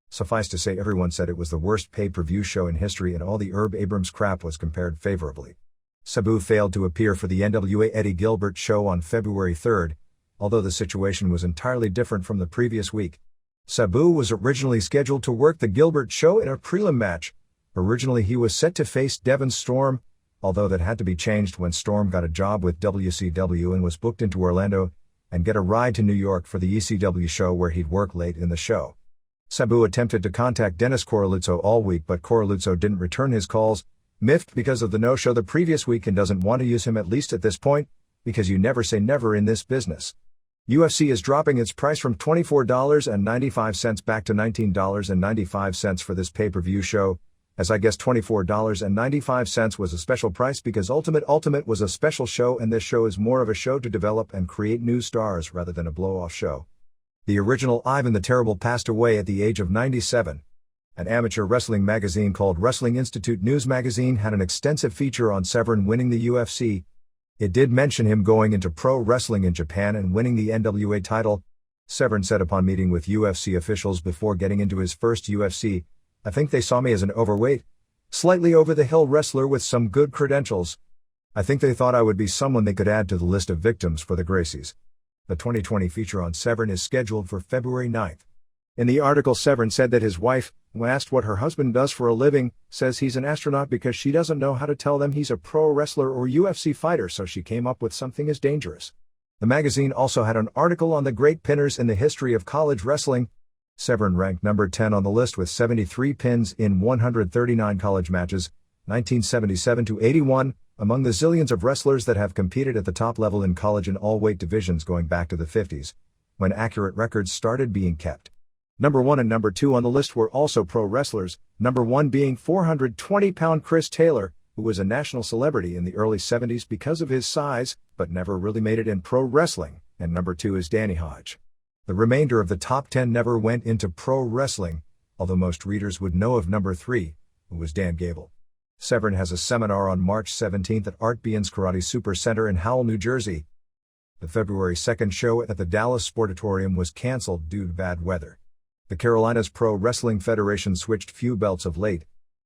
Suffice to say, everyone said it was the worst pay-per-view show in history, and all the Herb Abrams crap was compared favorably. Cebu failed to appear for the NWA Eddie Gilbert show on February 3rd, although the situation was entirely different from the previous week. Cebu was originally scheduled to work the Gilbert show in a prelim match. Originally he was set to face Devin Storm, although that had to be changed when Storm got a job with WCW and was booked into Orlando, and get a ride to New York for the ECW show where he'd work late in the show. Cebu attempted to contact Dennis Corraluzzo all week, but Corraluzzo didn't return his calls, miffed because of the no-show the previous week, and doesn't want to use him, at least at this point, because you never say never in this business. UFC is dropping its price from $24.95 back to $19.95 for this pay-per-view show, as I guess $24.95 was a special price because Ultimate was a special show and this show is more of a show to develop and create new stars rather than a blow-off show. The original Ivan the Terrible passed away at the age of 97. An amateur wrestling magazine called Wrestling Institute News Magazine had an extensive feature on Severn winning the UFC. It did mention him going into pro wrestling in Japan and winning the NWA title. Severn said upon meeting with UFC officials before getting into his first UFC, "I think they saw me as an overweight, slightly over-the-hill wrestler with some good credentials. I think they thought I would be someone they could add to the list of victims for the Gracies." The 2020 feature on Severn is scheduled for February 9th. In the article, Severn said that his wife, when asked what her husband does for a living, says he's an astronaut because she doesn't know how to tell them he's a pro wrestler or UFC fighter, so she came up with something as dangerous. The magazine also had an article on the great pinners in the history of college wrestling. Severn ranked number 10 on the list with 73 pins in 139 college matches, 1977 to 81, among the zillions of wrestlers that have competed at the top level in college and all weight divisions going back to the 50s, when accurate records started being kept. Number 1 and number 2 on the list were also pro wrestlers, number 1 being 420-pound Chris Taylor, who was a national celebrity in the early 70s because of his size, but never really made it in pro wrestling, and number 2 is Danny Hodge. The remainder of the top 10 never went into pro wrestling, although most readers would know of number 3, who was Dan Gable. Severn has a seminar on March 17th at Art Bean's Karate Super Center in Howell, New Jersey. The February 2nd show at the Dallas Sportatorium was canceled due to bad weather. The Carolinas Pro Wrestling Federation switched few belts of late.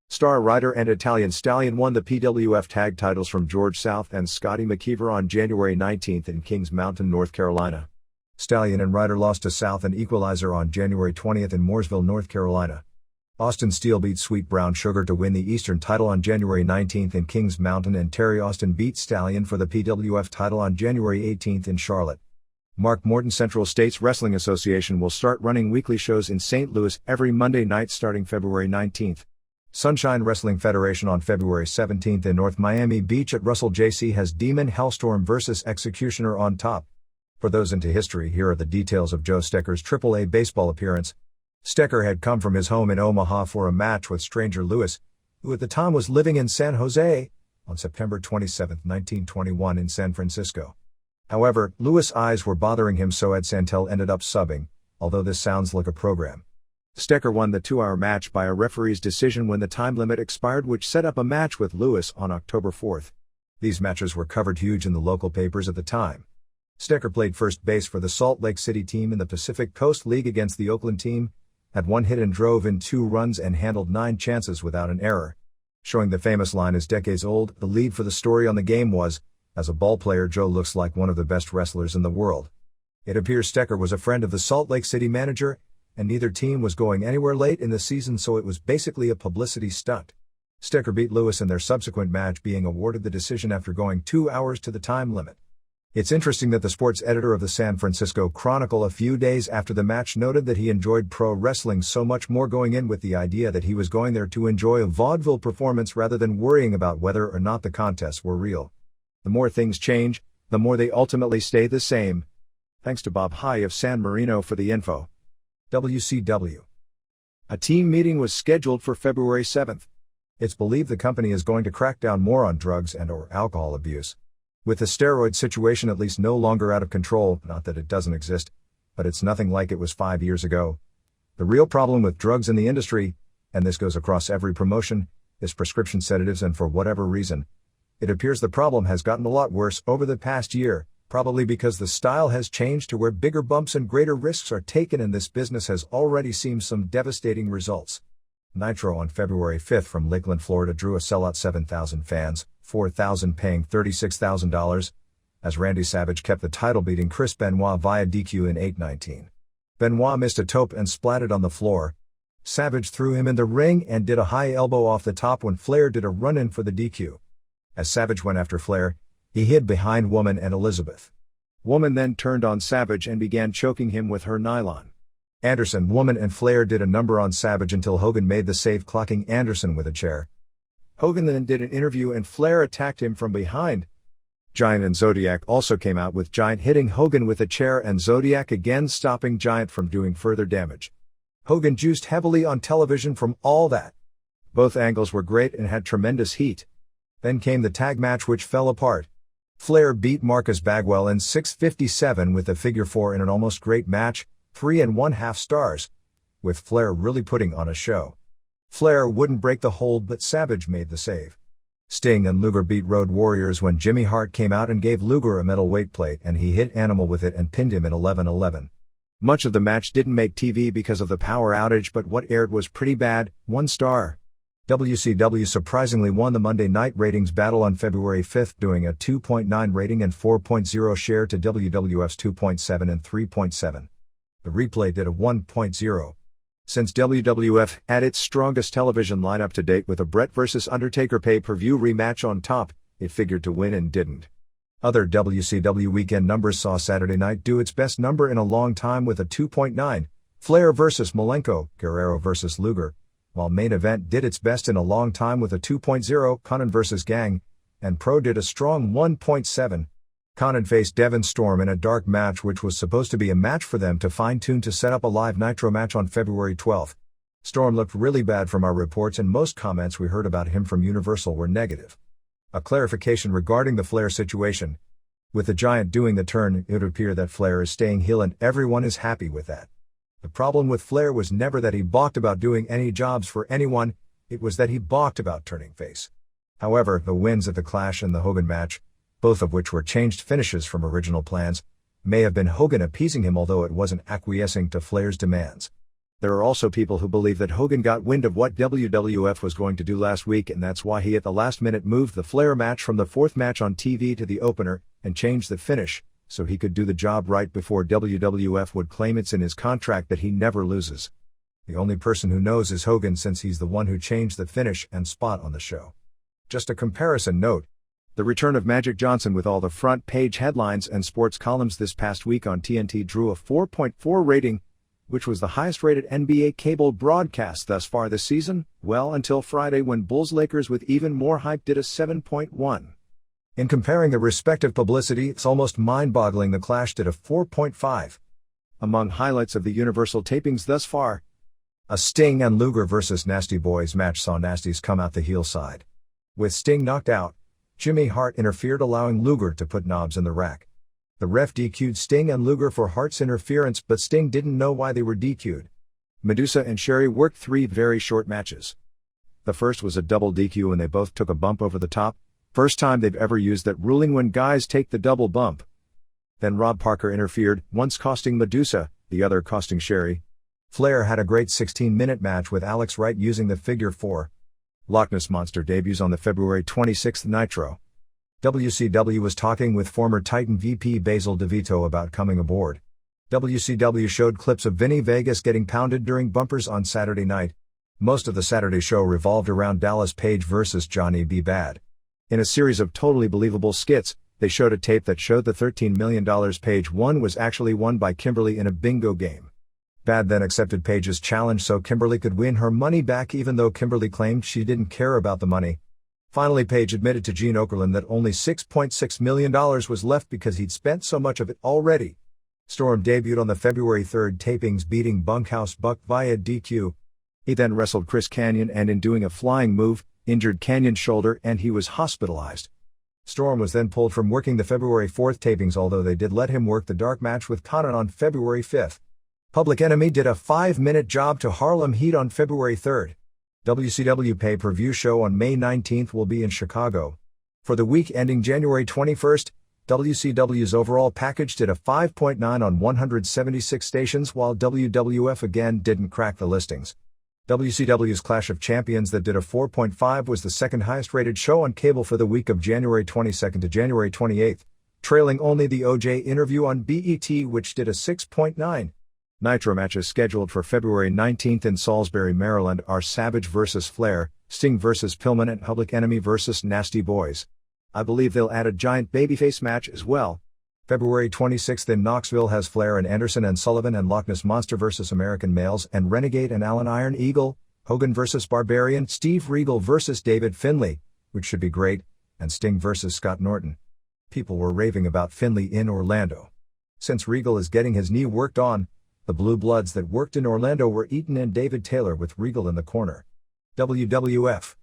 Star Rider and Italian Stallion won the PWF tag titles from George South and Scotty McKeever on January 19th in Kings Mountain, North Carolina. Stallion and Ryder lost to South and Equalizer on January 20th in Mooresville, North Carolina. Austin Steele beat Sweet Brown Sugar to win the Eastern title on January 19th in Kings Mountain, and Terry Austin beat Stallion for the PWF title on January 18th in Charlotte. Mark Morton Central States Wrestling Association will start running weekly shows in St. Louis every Monday night starting February 19th. Sunshine Wrestling Federation on February 17th in North Miami Beach at Russell JC has Demon Hellstorm vs. Executioner on top. For those into history, here are the details of Joe Stecker's AAA baseball appearance. Stecker had come from his home in Omaha for a match with stranger Lewis, who at the time was living in San Jose, on September 27, 1921 in San Francisco. However, Lewis' eyes were bothering him, so Ed Santel ended up subbing, although this sounds like a program. Stecker won the 2-hour match by a referee's decision when the time limit expired, which set up a match with Lewis on October 4th. These matches were covered huge in the local papers at the time. Stecker played first base for the Salt Lake City team in the Pacific Coast League against the Oakland team, had 1 hit and drove in 2 runs and handled 9 chances without an error. Showing the famous line is decades old, the lead for the story on the game was, "As a ball player, Joe looks like one of the best wrestlers in the world." It appears Stecker was a friend of the Salt Lake City manager, and neither team was going anywhere late in the season, so it was basically a publicity stunt. Stecker beat Lewis in their subsequent match, being awarded the decision after going 2 hours to the time limit. It's interesting that the sports editor of the San Francisco Chronicle a few days after the match noted that he enjoyed pro wrestling so much more going in with the idea that he was going there to enjoy a vaudeville performance rather than worrying about whether or not the contests were real. The more things change, the more they ultimately stay the same. Thanks to Bob High of San Marino for the info. WCW. A team meeting was scheduled for February 7th. It's believed the company is going to crack down more on drugs and/or alcohol abuse. With the steroid situation at least no longer out of control, not that it doesn't exist, but it's nothing like it was 5 years ago. The real problem with drugs in the industry, and this goes across every promotion, is prescription sedatives, and for whatever reason, it appears the problem has gotten a lot worse over the past year, probably because the style has changed to where bigger bumps and greater risks are taken, and this business has already seen some devastating results. Nitro on February 5th from Lakeland, Florida drew a sellout 7,000 fans, 4,000 paying $36,000, as Randy Savage kept the title, beating Chris Benoit via DQ in 8:19. Benoit missed a tope and splatted on the floor. Savage threw him in the ring and did a high elbow off the top when Flair did a run-in for the DQ. As Savage went after Flair, he hid behind Woman and Elizabeth. Woman then turned on Savage and began choking him with her nylon. Anderson, Woman and Flair did a number on Savage until Hogan made the save, clocking Anderson with a chair. Hogan then did an interview and Flair attacked him from behind. Giant and Zodiac also came out with Giant hitting Hogan with a chair and Zodiac again stopping Giant from doing further damage. Hogan juiced heavily on television from all that. Both angles were great and had tremendous heat. Then came the tag match which fell apart. Flair beat Marcus Bagwell in 6:57 with a figure 4 in an almost great match, 3.5 stars. With Flair really putting on a show. Flair wouldn't break the hold but Savage made the save. Sting and Luger beat Road Warriors when Jimmy Hart came out and gave Luger a metal weight plate and he hit Animal with it and pinned him in 11:11. Much of the match didn't make TV because of the power outage but what aired was pretty bad, 1 star. WCW surprisingly won the Monday Night Ratings battle on February 5 doing a 2.9 rating and 4.0 share to WWF's 2.7 and 3.7. The replay did a 1.0. Since WWF had its strongest television lineup to date with a Bret vs. Undertaker pay-per-view rematch on top, it figured to win and didn't. Other WCW weekend numbers saw Saturday Night do its best number in a long time with a 2.9, Flair vs. Malenko, Guerrero vs. Luger, while Main Event did its best in a long time with a 2.0, Conan vs. Gang, and Pro did a strong 1.7. Conan faced Devin Storm in a dark match which was supposed to be a match for them to fine-tune to set up a live Nitro match on February 12. Storm looked really bad from our reports and most comments we heard about him from Universal were negative. A clarification regarding the Flair situation. With the Giant doing the turn, it would appear that Flair is staying heel and everyone is happy with that. The problem with Flair was never that he balked about doing any jobs for anyone, it was that he balked about turning face. However, the wins at the Clash and the Hogan match, both of which were changed finishes from original plans, may have been Hogan appeasing him although it wasn't acquiescing to Flair's demands. There are also people who believe that Hogan got wind of what WWF was going to do last week and that's why he at the last minute moved the Flair match from the 4th match on TV to the opener, and changed the finish, so he could do the job right before WWF would claim it's in his contract that he never loses. The only person who knows is Hogan since he's the one who changed the finish and spot on the show. Just a comparison note. The return of Magic Johnson with all the front page headlines and sports columns this past week on TNT drew a 4.4 rating, which was the highest rated NBA cable broadcast thus far this season, well until Friday when Bulls-Lakers with even more hype did a 7.1. In comparing the respective publicity, it's almost mind-boggling the Clash did a 4.5. Among highlights of the Universal tapings thus far, a Sting and Luger vs. Nasty Boys match saw Nasties come out the heel side. With Sting knocked out, Jimmy Hart interfered allowing Luger to put knobs in the rack. The ref DQ'd Sting and Luger for Hart's interference but Sting didn't know why they were DQ'd. Medusa and Sherry worked 3 very short matches. The first was a double DQ and they both took a bump over the top, first time they've ever used that ruling when guys take the double bump. Then Rob Parker interfered, once costing Medusa, the other costing Sherry. Flair had a great 16-minute match with Alex Wright using the figure 4. Loch Ness Monster debuts on the February 26 Nitro. WCW was talking with former Titan VP Basil DeVito about coming aboard. WCW showed clips of Vinny Vegas getting pounded during bumpers on Saturday night. Most of the Saturday show revolved around Dallas Page vs. Johnny B. Bad. In a series of totally believable skits, they showed a tape that showed the $13 million Page won was actually won by Kimberly in a bingo game. Bad then accepted Page's challenge so Kimberly could win her money back even though Kimberly claimed she didn't care about the money. Finally Page admitted to Gene Okerlund that only $6.6 million was left because he'd spent so much of it already. Storm debuted on the February 3 tapings beating Bunkhouse Buck via DQ. He then wrestled Chris Kanyon and in doing a flying move, injured Kanyon's shoulder and he was hospitalized. Storm was then pulled from working the February 4 tapings although they did let him work the dark match with Conan on February 5. Public Enemy did a 5-minute job to Harlem Heat on February 3. WCW pay-per-view show on May 19 will be in Chicago. For the week ending January 21, WCW's overall package did a 5.9 on 176 stations while WWF again didn't crack the listings. WCW's Clash of Champions that did a 4.5 was the second highest rated show on cable for the week of January 22 to January 28, trailing only the OJ interview on BET which did a 6.9. Nitro matches scheduled for February 19 in Salisbury, Maryland are Savage vs. Flair, Sting vs. Pillman and Public Enemy vs. Nasty Boys. I believe they'll add a giant babyface match as well. February 26 in Knoxville has Flair and Anderson and Sullivan and Loch Ness Monster vs. American Males and Renegade and Alan Iron Eagle, Hogan vs. Barbarian, Steve Regal vs. David Finley, which should be great, and Sting vs. Scott Norton. People were raving about Finley in Orlando. Since Regal is getting his knee worked on, the Blue Bloods that worked in Orlando were Eaton and David Taylor with Regal in the corner. WWF.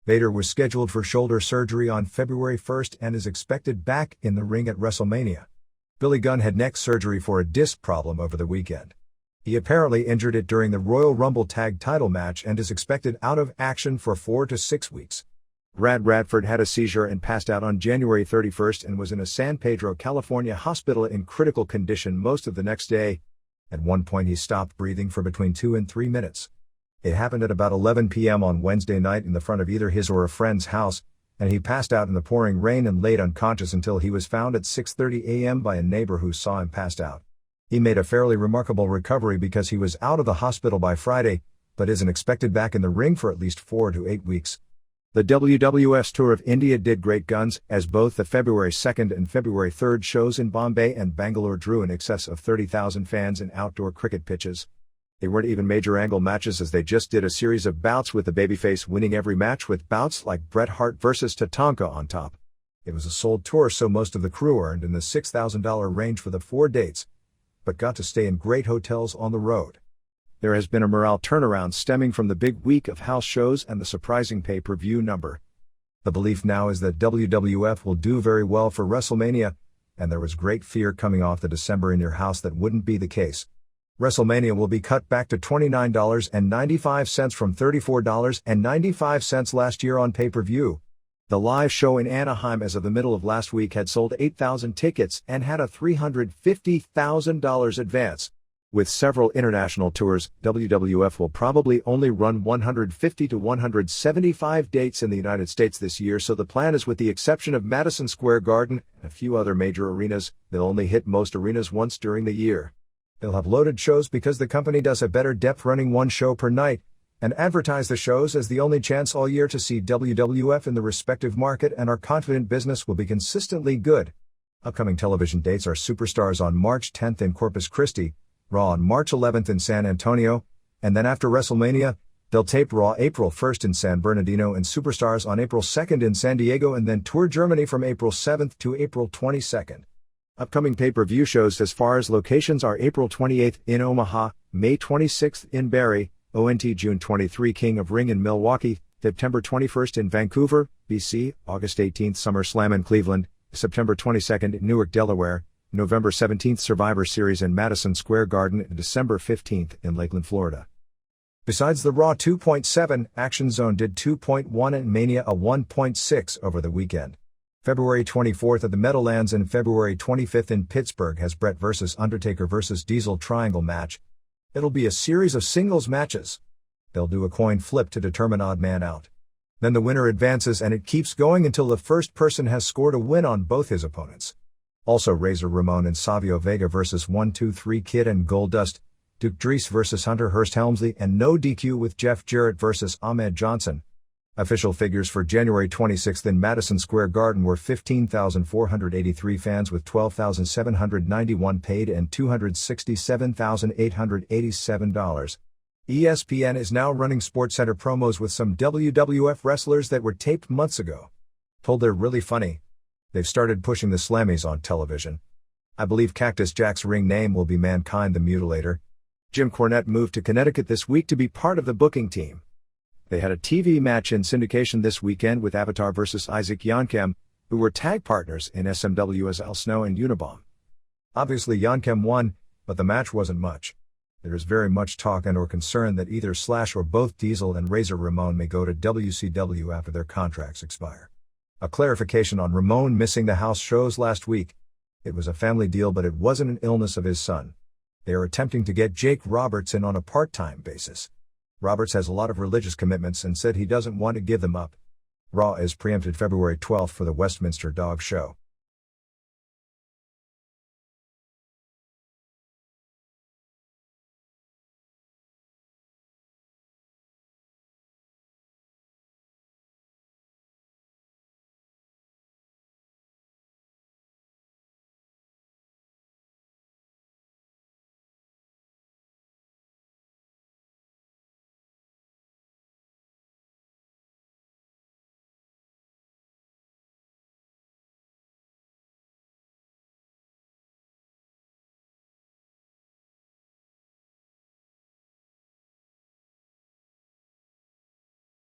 Vader was scheduled for shoulder surgery on February 1st and is expected back in the ring at WrestleMania. Billy Gunn had neck surgery for a disc problem over the weekend. He apparently injured it during the Royal Rumble Tag Title match and is expected out of action for 4 to 6 weeks. Brad Radford had a seizure and passed out on January 31st and was in a San Pedro, California hospital in critical condition most of the next day. At one point he stopped breathing for between 2 and 3 minutes. It happened at about 11 p.m. on Wednesday night in the front of either his or a friend's house, and he passed out in the pouring rain and laid unconscious until he was found at 6:30 a.m. by a neighbor who saw him passed out. He made a fairly remarkable recovery because he was out of the hospital by Friday, but isn't expected back in the ring for at least 4 to 8 weeks. The WWF's tour of India did great guns, as both the February 2nd and February 3rd shows in Bombay and Bangalore drew in excess of 30,000 fans in outdoor cricket pitches. They weren't even major angle matches, as they just did a series of bouts with the babyface winning every match, with bouts like Bret Hart versus Tatanka on top. It was a sold tour, so most of the crew earned in the $6,000 range for the 4 dates, but got to stay in great hotels on the road. There has been a morale turnaround stemming from the big week of house shows and the surprising pay-per-view number. The belief now is that WWF will do very well for WrestleMania, and there was great fear coming off the December In Your House that wouldn't be the case. WrestleMania will be cut back to $29.95 from $34.95 last year on pay-per-view. The live show in Anaheim as of the middle of last week had sold 8,000 tickets and had a $350,000 advance. With several international tours, WWF will probably only run 150 to 175 dates in the United States this year, so the plan is, with the exception of Madison Square Garden and a few other major arenas, they'll only hit most arenas once during the year. They'll have loaded shows because the company does a better depth running one show per night, and advertise the shows as the only chance all year to see WWF in the respective market, and are confident business will be consistently good. Upcoming television dates are Superstars on March 10th in Corpus Christi, Raw on March 11th in San Antonio, and then after WrestleMania, they'll tape Raw April 1st in San Bernardino and Superstars on April 2nd in San Diego, and then tour Germany from April 7th to April 22nd. Upcoming pay-per-view shows as far as locations are April 28th in Omaha, May 26th in Barrie, ONT June 23 King of Ring in Milwaukee, September 21st in Vancouver, BC, August 18th SummerSlam in Cleveland, September 22nd in Newark, Delaware, November 17th Survivor Series in Madison Square Garden, and December 15th in Lakeland, Florida. Besides the Raw 2.7, Action Zone did 2.1 and Mania a 1.6 over the weekend. February 24th at the Meadowlands and February 25th in Pittsburgh has Bret vs. Undertaker vs. Diesel Triangle match. It'll be a series of singles matches. They'll do a coin flip to determine odd man out. Then the winner advances, and it keeps going until the first person has scored a win on both his opponents. Also Razor Ramon and Savio Vega vs. 1-2-3 Kid and Goldust, Duke Dries vs. Hunter Hearst Helmsley, and No DQ with Jeff Jarrett vs. Ahmed Johnson. Official figures for January 26th in Madison Square Garden were 15,483 fans with 12,791 paid and $267,887. ESPN is now running SportsCenter promos with some WWF wrestlers that were taped months ago. Told they're really funny. They've started pushing the Slammies on television. I believe Cactus Jack's ring name will be Mankind the Mutilator. Jim Cornette moved to Connecticut this week to be part of the booking team. They had a TV match in syndication this weekend with Avatar vs. Isaac Yankem, who were tag partners in SMW as Al Snow and Unabomb. Obviously Yankem won, but the match wasn't much. There is very much talk and or concern that either Slash or both Diesel and Razor Ramon may go to WCW after their contracts expire. A clarification on Ramon missing the house shows last week. It was a family deal, but it wasn't an illness of his son. They are attempting to get Jake Roberts in on a part-time basis. Roberts has a lot of religious commitments and said he doesn't want to give them up. Raw is preempted February 12th for the Westminster Dog Show.